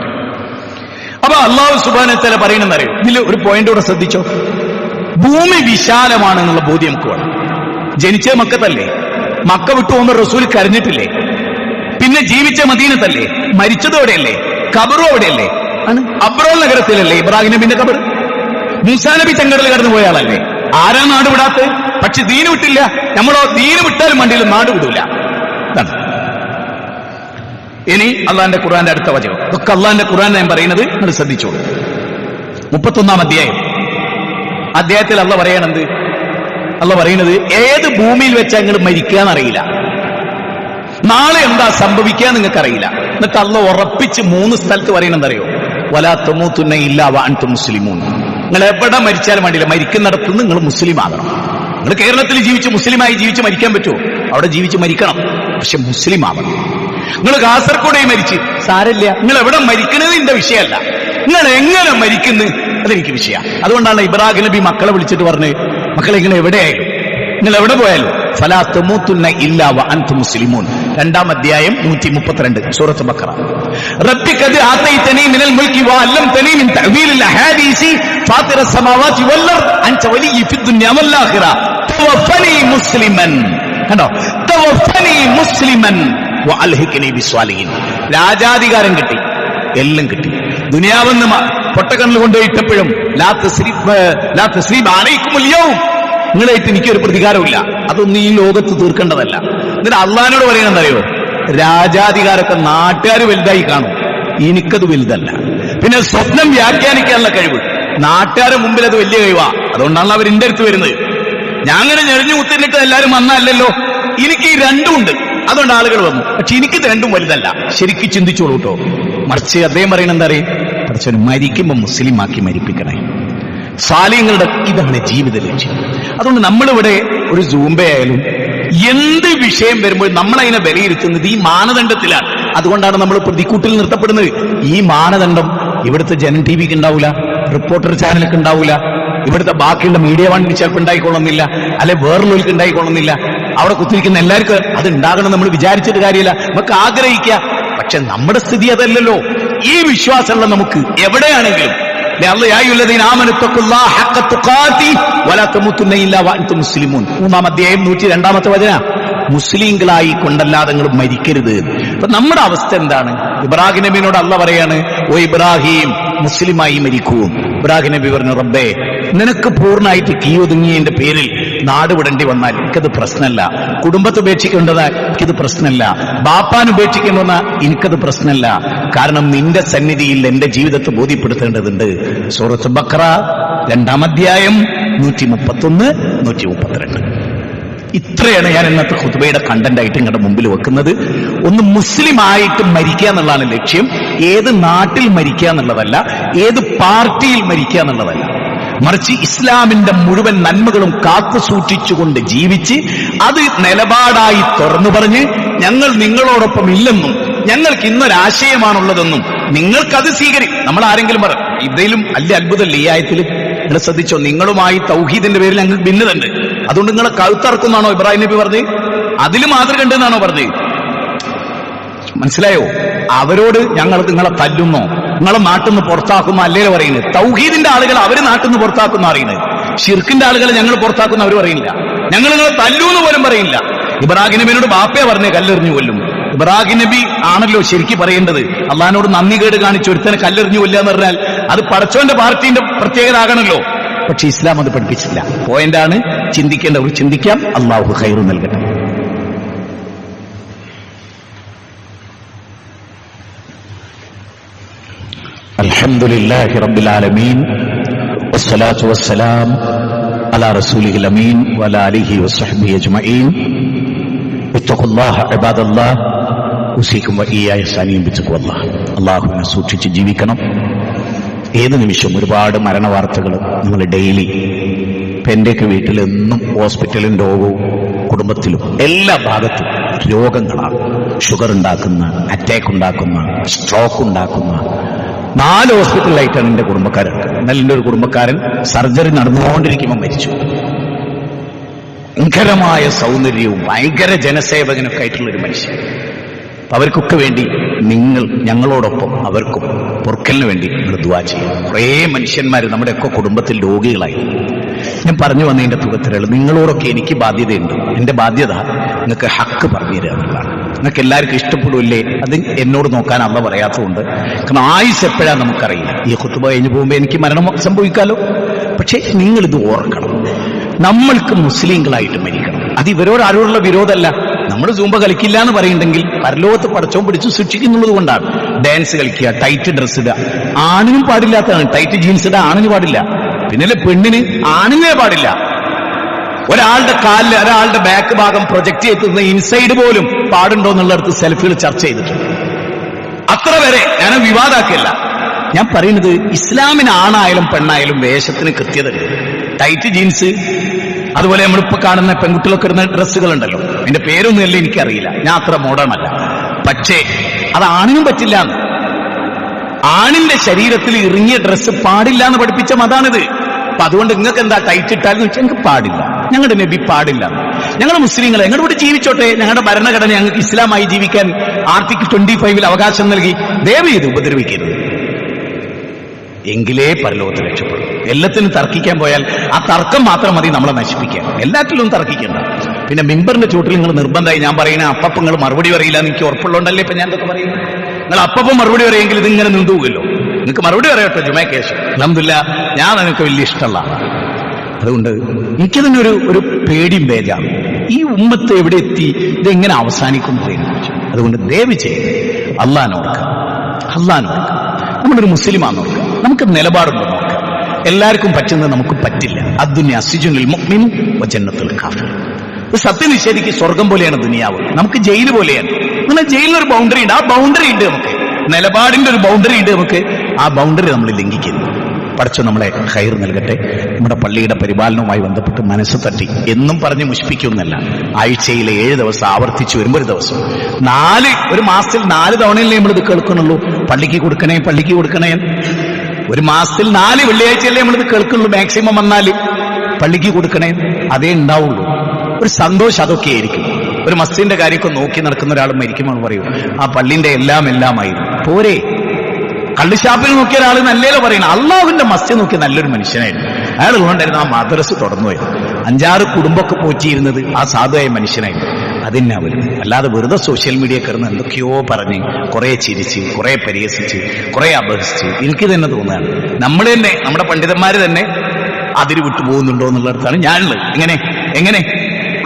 അപ്പൊ അല്ലാഹു സുബ്ഹാനഹു വ തആല പറയണെന്നറിയോ? ഇതിൽ ഒരു പോയിന്റ് കൂടെ ശ്രദ്ധിച്ചോ. ഭൂമി വിശാലമാണെന്നുള്ള ബോധ്യം നമുക്ക് വേണം. ജനിച്ച മക്കത്തല്ലേ, മക്ക വിട്ടു പോകുമ്പോൾ റസൂൽ കരഞ്ഞിട്ടില്ലേ? പിന്നെ ജീവിച്ച മദീനത്തല്ലേ, മരിച്ചതും അവിടെയല്ലേ, ഖബറും അവിടെയല്ലേ. ആണ്. അബ്രോൾ നഗരത്തിലല്ലേ ഇബ്രാഹിം നബിന്റെ ഖബർ? മൂസാ നബി ചെങ്കടൽ കടന്നു പോയ ആളല്ലേ? ആരാ നാട് വിടാത്ത? പക്ഷെ ദീന് വിട്ടില്ല. നമ്മളോ ദീന് വിട്ടാലും വണ്ടിയിലും നാട് വിടൂല. ഇനി അള്ളാന്റെ ഖുർആന്റെ അടുത്ത വചനം, ഇതൊക്കെ അള്ളാന്റെ ഖുർആൻ ഞാൻ പറയുന്നത് നിങ്ങൾ ശ്രദ്ധിച്ചോളൂ. 31-ാം അധ്യായത്തിൽ അള്ള പറയണത്, അള്ള പറയുന്നത് ഏത് ഭൂമിയിൽ വെച്ചാൽ നിങ്ങൾ മരിക്കാന്നറിയില്ല, നാളെ എന്താ സംഭവിക്കുക നിങ്ങൾക്കറിയില്ല. എന്നിട്ട് അള്ള ഉറപ്പിച്ച് 3 സ്ഥലത്ത് പറയണെന്തറിയോ? വലാ തമൂതുന്ന ഇല്ലാ വഅൻതും മുസ്ലിമൂൻ. നിങ്ങൾ എവിടെ മരിച്ചാലും വേണ്ടില്ല, മരിക്കുന്നിടത്തുനിന്ന് നിങ്ങൾ മുസ്ലിം ആകണം. നിങ്ങൾ കേരളത്തിൽ ജീവിച്ച് മുസ്ലിമായി ജീവിച്ച് മരിക്കാൻ പറ്റുമോ? അവിടെ ജീവിച്ച് മരിക്കണം, പക്ഷെ മുസ്ലിം ആവണം. നിങ്ങൾ കാസർഗോഡേ മരിച്ച് സാരമില്ല, നിങ്ങൾ എവിടെ മരിക്കുന്നത് എന്റെ വിഷയമല്ല, നിങ്ങൾ എങ്ങനെ മരിക്കുന്നു അതെനിക്ക് വിഷയമാണ്. അതുകൊണ്ടാണ് ഇബ്രാഹിം നബി മക്കളെ വിളിച്ചിട്ട് പറഞ്ഞ്, മക്കളെ നിങ്ങൾ എവിടെയായാലും, നിങ്ങൾ എവിടെ പോയാലും ഫലാ തമൂതുന്ന ഇല്ലാ വഅൻതും മുസ്ലിമൂൻ. 2-ാം അധ്യായം 132 സൂറത്ത് ബഖറ. റബ്ബി ഖദ് ആതൈതനി മിനൽ മുൽക്കി വഅല്ലംതനി മിൻ തഅവീലിൽ അഹാദീസി ഫാത്തിറസ് സമാവാതി വൽ അർദ് അൻത വലിയ്യി ഫിദ് ദുനിയ വൽ ആഖിറ തവഫനി മുസ്ലിമൻ. കണ്ടോ? തവഫനി മുസ്ലിമൻ വഅൽഹിഖ്നി ബിസ്വാലിഹിൻ. രാജാധികാരം കിട്ടി, എല്ലാം കിട്ടി. ദുനിയാവെന്ന് പൊട്ടക്കണ്ണിൽ കൊണ്ടുപോയിട്ടപ്പോഴും ലാ തസ്രീബ അലൈക്കുമുൽ യൗം, നിങ്ങളായിട്ട് എനിക്കൊരു പ്രതികാരമില്ല, അതൊന്നും ഈ ലോകത്ത് തീർക്കേണ്ടതല്ല. എന്നിട്ട് അള്ളാഹിനോട് പറയണെന്നറിയോ? രാജാധികാരമൊക്കെ നാട്ടുകാർ വലുതായി കാണും, എനിക്കത് വലുതല്ല. പിന്നെ സ്വപ്നം വ്യാഖ്യാനിക്കാനുള്ള കഴിവ് നാട്ടുകാരുടെ മുമ്പിൽ അത് വലിയ കഴിവാ. അതുകൊണ്ടാണ് അവർ എന്റെ അടുത്ത് വരുന്നത്. ഞാൻ അങ്ങനെ ഞെറിഞ്ഞു കുത്തിന്നിട്ട് എല്ലാവരും വന്നല്ലോ, എനിക്ക് ഈ രണ്ടും ഉണ്ട്, അതുകൊണ്ട് ആളുകൾ വന്നു. പക്ഷെ എനിക്കിത് രണ്ടും വലുതല്ല. ശരിക്കും ചിന്തിച്ചോളൂ കേട്ടോ. മറിച്ച് അദ്ദേഹം പറയുന്നത് അറിയും, പഠിച്ചവന് മരിക്കുമ്പോൾ മുസ്ലിം ആക്കി മരിപ്പിക്കണേ. സാലിഹ്യങ്ങളുടെ ഇതാണ് ജീവിത ലക്ഷ്യം. അതുകൊണ്ട് നമ്മളിവിടെ ഒരു സൂംബയായാലും എന്ത് വിഷയം വരുമ്പോൾ നമ്മളതിനെ വിലയിരുത്തുന്നത് ഈ മാനദണ്ഡത്തിലാണ്. അതുകൊണ്ടാണ് നമ്മൾ പ്രതിക്കൂട്ടിൽ നിർത്തപ്പെടുന്നത്. ഈ മാനദണ്ഡം ഇവിടുത്തെ ജനൻ ടി വിക്ക് ഉണ്ടാവില്ല, റിപ്പോർട്ടർ ചാനലൊക്കെ ഉണ്ടാവില്ല, ഇവിടുത്തെ ബാക്കിയുള്ള മീഡിയ വണ്ടി ചിലപ്പോൾ ഉണ്ടായിക്കൊള്ളുന്നില്ല, അല്ലെ വേറൊരുക്ക് ഉണ്ടായിക്കൊള്ളുന്നില്ല. അവിടെ കുത്തിരിക്കുന്ന എല്ലാവർക്കും അത് ഉണ്ടാകണം നമ്മൾ വിചാരിച്ചിട്ട് കാര്യമില്ല, നമുക്ക് ആഗ്രഹിക്കുക. പക്ഷെ നമ്മുടെ സ്ഥിതി അതല്ലല്ലോ. ഈ വിശ്വാസമുള്ള നമുക്ക് എവിടെയാണെങ്കിലും 3-ാം അധ്യായം 102-ാമത്തെ വചനം, മുസ്ലിങ്ങളായി കൊണ്ടല്ലാതെ നിങ്ങൾ മരിക്കരുത്. അപ്പൊ നമ്മുടെ അവസ്ഥ എന്താണ്? ഇബ്രാഹിം നബിയോട് അള്ള പറയാണ്, ഓ ഇബ്രാഹിം മുസ്ലിമായി മരിക്കൂ. ഇബ്രാഹിം നബി പറഞ്ഞു, റബ്ബേ നിനക്ക് പൂർണ്ണമായിട്ട് കീയൊതുങ്ങിയതിന്റെ പേരിൽ നാട് വിടേണ്ടി വന്നാൽ എനിക്കത് പ്രശ്നമല്ല, കുടുംബത്തെ ഉപേക്ഷിക്കേണ്ടതാ എനിക്കത് പ്രശ്നമല്ല, ബാപ്പാൻ ഉപേക്ഷിക്കേണ്ടെന്ന എനിക്കത് പ്രശ്നമല്ല. കാരണം നിന്റെ സന്നിധിയിൽ എന്റെ ജീവിതത്തെ ബോധ്യപ്പെടുത്തേണ്ടതുണ്ട്. സൂറത്ത് ബഖറ 2-ാം അധ്യായം 131, 132. ഇത്രയാണ് ഞാൻ ഇന്നത്തെ ഖുതുബയുടെ കണ്ടന്റ് ആയിട്ട് നിങ്ങളുടെ മുമ്പിൽ വെക്കുന്നത്. ഒന്ന്, മുസ്ലിം ആയിട്ട് മരിക്കുക എന്നുള്ളതാണ് ലക്ഷ്യം. ഏത് നാട്ടിൽ മരിക്കുക എന്നുള്ളതല്ല, ഏത് പാർട്ടിയിൽ മരിക്കുക എന്നുള്ളതല്ല, മറിച്ച് ഇസ്ലാമിന്റെ മുഴുവൻ നന്മകളും കാത്തു സൂക്ഷിച്ചുകൊണ്ട് ജീവിച്ച് അത് നിലപാടായി തുറന്നു പറഞ്ഞ് ഞങ്ങൾ നിങ്ങളോടൊപ്പം ഇല്ലെന്നും ഞങ്ങൾക്ക് ഇന്നൊരാശയമാണുള്ളതെന്നും നിങ്ങൾക്കത് നമ്മൾ ആരെങ്കിലും പറ. ഇതിലും വലിയ അത്ഭുതമല്ലേ ഈ ആയത്തിൽ? നിങ്ങൾ ശ്രദ്ധിച്ചോ, നിങ്ങളുമായി തൗഹീദിന്റെ പേരിൽ ഞങ്ങൾക്ക് ഭിന്നതയുണ്ട്, അതുകൊണ്ട് നിങ്ങളെ കഴുത്തറക്കുന്നാണോ ഇബ്രാഹിം നബി പറഞ്ഞ്? അതിൽ മാതൃക ഉണ്ടെന്നാണോ പറഞ്ഞ്? മനസ്സിലായോ? അവരോട് ഞങ്ങൾ നിങ്ങളെ തല്ലുന്നോ, നിങ്ങളെ നാട്ടിൽ നിന്ന് പുറത്താക്കുന്ന അല്ലേ പറയുന്നത്? തൗഹീദിന്റെ ആളുകൾ അവര് നാട്ടിൽ നിന്ന് പുറത്താക്കുന്ന അറിയുന്നത്, ഷിർക്കിന്റെ ആളുകളെ ഞങ്ങൾ പുറത്താക്കുന്ന അവർ പറയില്ല. ഞങ്ങൾ നിങ്ങളെ തല്ലൂന്ന് പോലും പറയില്ല. ഇബ്രാഹിം നബിനോട് ബാപ്പയെ പറഞ്ഞേ കല്ലെറിഞ്ഞു കൊല്ലും. ഇബ്രാഹിം നബി ആണല്ലോ ശരിക്കും പറയേണ്ടത്. അള്ളാഹിനോട് നന്ദി കേട് കാണിച്ച് ഒരുത്തനെ കല്ലെറിഞ്ഞു കൊല്ലുക എന്ന് പറഞ്ഞാൽ അത് പടച്ചോന്റെ പാർട്ടിന്റെ പ്രത്യേകത ആകണല്ലോ. പക്ഷെ ഇസ്ലാം അത് പഠിപ്പിച്ചില്ല. പോയിന്റാണ്, ചിന്തിക്കേണ്ടവർ ചിന്തിക്കാം. അള്ളാഹു ഖൈർ നൽകട്ടെ. അൽഹംദുലില്ലാഹി റബ്ബിൽ ആലമീൻ വസ്സലാത്തു വസ്സലാം അലാ റസൂലിഹിൽ അമീൻ വഅലാ ആലിഹി വസ്സഹ്ബിഹി അജ്മഈൻ. ഇത്തഖുല്ലാഹ ഇബാദല്ലാഹ് ഉസീകും വഇയ്യായ സനീം ബിത്തഖ്വല്ലാഹ്. അല്ലാഹുവിനെ സൂക്ഷിച്ച് ജീവിക്കണം. ഏത് നിമിഷവും ഒരുപാട് മരണവാർത്തകൾ നമ്മൾ ഡെയിലി. ഇപ്പം എൻ്റെയൊക്കെ വീട്ടിലെന്നും ഹോസ്പിറ്റലും രോഗവും കുടുംബത്തിലും എല്ലാ ഭാഗത്തും രോഗങ്ങളാണ്. ഷുഗർ ഉണ്ടാക്കുന്ന, അറ്റാക്ക് ഉണ്ടാക്കുന്ന, സ്ട്രോക്ക് ഉണ്ടാക്കുന്ന 4 ഹോസ്പിറ്റലിലായിട്ടാണ് എൻ്റെ കുടുംബക്കാരൊക്കെ. എന്നാൽ എൻ്റെ ഒരു കുടുംബക്കാരൻ സർജറി നടന്നുകൊണ്ടിരിക്കുമ്പോൾ മരിച്ചു. ഭയങ്കരമായ സൗന്ദര്യവും ഭയങ്കര ജനസേവകനൊക്കെ ആയിട്ടുള്ളൊരു മനുഷ്യൻ. അവർക്കൊക്കെ വേണ്ടി നിങ്ങൾ ഞങ്ങളോടൊപ്പം അവർക്കും പൊറുക്കലിന് വേണ്ടി നിങ്ങൾ ദുആ ചെയ്യും. കുറേ മനുഷ്യന്മാർ നമ്മുടെയൊക്കെ കുടുംബത്തിൽ രോഗികളായി. ഞാൻ പറഞ്ഞു വന്നതിൻ്റെ തുകത്തിലുള്ള നിങ്ങളോടൊക്കെ എനിക്ക് ബാധ്യതയുണ്ട്. എൻ്റെ ബാധ്യത നിങ്ങൾക്ക് ഹക്ക് പറഞ്ഞു തരിക എന്നുള്ളതാണ്. നിങ്ങൾക്ക് എല്ലാവർക്കും ഇഷ്ടപ്പെടില്ലേ? അത് എന്നോട് നോക്കാൻ അള്ള പറയാത്തതുകൊണ്ട്. കാരണം ആയുസ് എപ്പോഴാണ് നമുക്കറിയില്ല. ഈ ഖുതുബ കഴിഞ്ഞ് പോകുമ്പോൾ എനിക്ക് മരണം സംഭവിക്കാലോ. പക്ഷെ നിങ്ങളിത് ഓർക്കണം, നമ്മൾക്ക് മുസ്ലിങ്ങളായിട്ട് മരിക്കണം. അത് ഇവരോട് ആരോടുള്ള വിരോധമല്ല. നമ്മൾ സൂമ്പ കളിക്കില്ല എന്ന് പറയുന്നുണ്ടെങ്കിൽ പരലോകത്ത് പടച്ചോൻ പിടിച്ചു ശിക്ഷിക്കുന്നുള്ളത് കൊണ്ടാണ്. ഡാൻസ് കളിക്കുക, ടൈറ്റ് ഡ്രസ് ഇടുക, ആണിനും പാടില്ലാത്തതാണ്. ടൈറ്റ് ജീൻസ് ഇടുക ആണിന് പാടില്ല. പിന്നെ പെണ്ണിന് ആണിനെ പാടില്ല. ഒരാളുടെ കാലിൽ ഒരാളുടെ ബാക്ക് ഭാഗം പ്രൊജക്ട് ചെയ്തിരുന്ന ഇൻസൈഡ് പോലും പാടുണ്ടോ എന്നുള്ളടത്ത് സെൽഫികൾ ചർച്ച ചെയ്തിട്ടുണ്ട്. അത്ര വരെ ഞാൻ വിവാദാക്കില്ല. ഞാൻ പറയുന്നത് ഇസ്ലാമിന് ആണായാലും പെണ്ണായാലും വേഷത്തിന് കൃത്യത. ടൈറ്റ് ജീൻസ്, അതുപോലെ നമ്മളിപ്പോ കാണുന്ന പെൺകുട്ടികളൊക്കെ ഇടുന്ന ഡ്രസ്സുകളുണ്ടല്ലോ, അതിന്റെ പേരൊന്നും അല്ലേ എനിക്കറിയില്ല, ഞാൻ അത്ര മോഡേൺ അല്ല. പക്ഷേ അത് ആണിനും പറ്റില്ല. ആണിന്റെ ശരീരത്തിൽ ഇറങ്ങിയ ഡ്രസ്സ് പാടില്ല എന്ന് പഠിപ്പിച്ച മതാണിത്. അപ്പൊ അതുകൊണ്ട് നിങ്ങൾക്ക് എന്താ ടൈറ്റ് ഇട്ടാൽ ഞങ്ങൾക്ക് പാടില്ല, ഞങ്ങളുടെ നബി പാടില്ല. ഞങ്ങൾ മുസ്ലിങ്ങളെ ഞങ്ങളുടെ ഇവിടെ ജീവിച്ചോട്ടെ, ഞങ്ങളുടെ ഭരണഘടന ഞങ്ങൾക്ക് ഇസ്ലാമായി ജീവിക്കാൻ ആർട്ടിക്കിൾ 25 അവകാശം നൽകി. ദയവ് ചെയ്ത് ഉപദ്രവിക്കരുത്, എങ്കിലേ പരലോകത്ത് രക്ഷപ്പെടും. എല്ലാത്തിനും തർക്കിക്കാൻ പോയാൽ ആ തർക്കം മാത്രം മതി നമ്മളെ നശിപ്പിക്കാൻ. എല്ലാറ്റിലും തർക്കിക്കണ്ട. പിന്നെ മിമ്പറിന്റെ ചൂട്ടിൽ നിങ്ങൾ നിർബന്ധമായി ഞാൻ പറയുന്ന അപ്പം നിങ്ങൾ മറുപടി പറയില്ല എന്ന് എനിക്ക് ഉറപ്പുള്ളതുകൊണ്ടല്ലേ ഇപ്പൊ ഞാൻ ഇതൊക്കെ പറയുന്നത്. നിങ്ങൾ അപ്പം മറുപടി പറയുമെങ്കിൽ ഇതിങ്ങനെ നിന്നുപോകുമല്ലോ. നിങ്ങൾക്ക് മറുപടി പറയട്ടെ ജുമയ്ക്കേശം. അൽഹംദുലില്ലാ, ഞാൻ എനിക്ക് വലിയ ഇഷ്ടമുള്ള ആളാണ്. അതുകൊണ്ട് എനിക്കതിന് ഒരു പേടിയും ബേജാറും. ഈ ഉമ്മത്ത് എവിടെ എത്തി, ഇതെങ്ങനെ അവസാനിക്കും പറയുന്നു. അതുകൊണ്ട് ദയവ് ചെയ്ത് അള്ളാഹിനോർക്കുക, നമ്മളൊരു മുസ്ലിമാന്ന് നോക്കുക, നമുക്ക് നിലപാടുണ്ടോ നോക്കുക. എല്ലാവർക്കും പറ്റുന്നത് നമുക്ക് പറ്റില്ല. അദ്ദുനിയ സിജുനുൽ മുഅ്മിൻ വജന്നത്തുൽ കാഫിർ. സത്യനിഷേധിക്ക് സ്വർഗം പോലെയാണ് ദുനിയാവ്, നമുക്ക് ജയിൽ പോലെയാണ്. അങ്ങനെ ജയിലിനൊരു ബൗണ്ടറി ഉണ്ട്, ആ ബൗണ്ടറി ഉണ്ട് നമുക്ക്. നിലപാടിന്റെ ഒരു ബൗണ്ടറി ഉണ്ട് നമുക്ക്, ആ ബൗണ്ടറി നമ്മൾ ലംഘിക്കുന്നു. പടച്ചോൻ നമ്മളെ ഖൈർ നൽകട്ടെ. നമ്മുടെ പള്ളിയുടെ പരിപാലനവുമായി ബന്ധപ്പെട്ട് മനസ്സ് തട്ടി എന്നും പറഞ്ഞ് മുഷിപ്പിക്കുന്നല്ല. ആഴ്ചയിലെ 7 ദിവസം ആവർത്തിച്ചു വരുമ്പോൾ ഒരു ദിവസം ഒരു മാസത്തിൽ 4 തവണയല്ലേ നമ്മളിത് കേൾക്കുന്നുള്ളൂ. പള്ളിക്ക് കൊടുക്കണേ. ഒരു മാസത്തിൽ 4 വെള്ളിയാഴ്ചയല്ലേ നമ്മളിത് കേൾക്കുന്നുള്ളൂ. മാക്സിമം വന്നാൽ പള്ളിക്ക് കൊടുക്കണേ, അതേ ഉണ്ടാവുള്ളൂ. ഒരു സന്തോഷം അതൊക്കെ ആയിരിക്കും. ഒരു മസ്ജിദിന്റെ കാര്യമൊക്കെ നോക്കി നടക്കുന്ന ഒരാൾ മരിക്കുമ്പോൾ പറയും ആ പള്ളിന്റെ എല്ലാമായിരുന്നു പോരെ. കള്ളുഷാപ്പിൽ നോക്കിയ ഒരാൾ നല്ലല്ലോ പറയണം. അള്ളാഹുവിന്റെ മസ്ജിദ് നോക്കിയ നല്ലൊരു മനുഷ്യനായിരുന്നു. അയാൾ ഉള്ളതുകൊണ്ടായിരുന്നു ആ മദ്രസ തുറന്നു പോയത്. 5-6 കുടുംബമൊക്കെ പോറ്റിയിരുന്നത് ആ സാധുവായ മനുഷ്യനായിരുന്നു. അതിനാ വരും. അല്ലാതെ വെറുതെ സോഷ്യൽ മീഡിയ കയറുന്ന എന്തൊക്കെയോ പറഞ്ഞ് കുറെ ചിരിച്ച്, കുറെ പരിഹസിച്ച്, കുറെ അപഹസിച്ച് എനിക്ക് തന്നെ തോന്നുകയാണ് നമ്മൾ തന്നെ, നമ്മുടെ പണ്ഡിതന്മാര് തന്നെ അതിര് വിട്ടു പോകുന്നുണ്ടോ എന്നുള്ളിടത്താണ് ഞാനുള്ളത്. എങ്ങനെ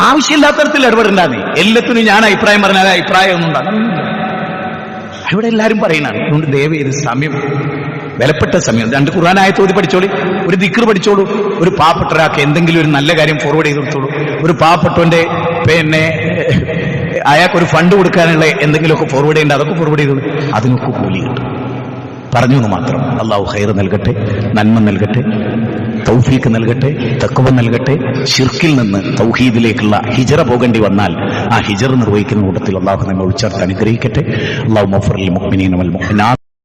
ആവശ്യമില്ലാത്ത തരത്തിൽ ഇടപെടണ്ടാന്നേ. എല്ലാത്തിനും ഞാൻ അഭിപ്രായം പറഞ്ഞാൽ അഭിപ്രായം ഒന്നും ഉണ്ടാകും. ഇവിടെ എല്ലാവരും പറയുന്നതാണ്. അതുകൊണ്ട് ദയവ് ചെയ്ത് സമയം, വിലപ്പെട്ട സമയം, 2 ഖുർആൻ ആയത്ത് ഓതി പഠിച്ചോളൂ, ഒരു ദിക്ർ പഠിച്ചോളൂ, ഒരു പാവപ്പെട്ട ഒരാൾക്ക് എന്തെങ്കിലും ഒരു നല്ല കാര്യം ഫോർവേഡ് ചെയ്ത് കൊടുത്തോളൂ, ഒരു പാവപ്പെട്ടവന്റെ അയാൾക്കൊരു ഫണ്ട് കൊടുക്കാനുള്ള എന്തെങ്കിലുമൊക്കെ ഫോർവേഡ് ചെയ്യേണ്ട അതൊക്കെ ഫോർവേഡ് ചെയ്തോളൂ. അതിനൊക്കെ കൂലി കിട്ടും. പറഞ്ഞു എന്ന് മാത്രം. അള്ളാഹു ഖൈർ നൽകട്ടെ, നന്മ നൽകട്ടെ, തൗഫീഖ് നൽകട്ടെ, തഖ്വ നൽകട്ടെ. ശിർക്കിൽ നിന്ന് തൗഹീദിലേക്കുള്ള ഹിജറ പോകേണ്ടി വന്നാൽ ആ ഹിജറ നിർവഹിക്കുന്ന കൂട്ടത്തിൽ അള്ളാഹു നമ്മെ ഉൾച്ചേർത്ത് അനുഗ്രഹിക്കട്ടെ. അല്ലാഹുമ്മ ഗ്ഫിർ ലിൽ മുഅ്മിനീന വൽ മുഅ്മിനാത്ത്.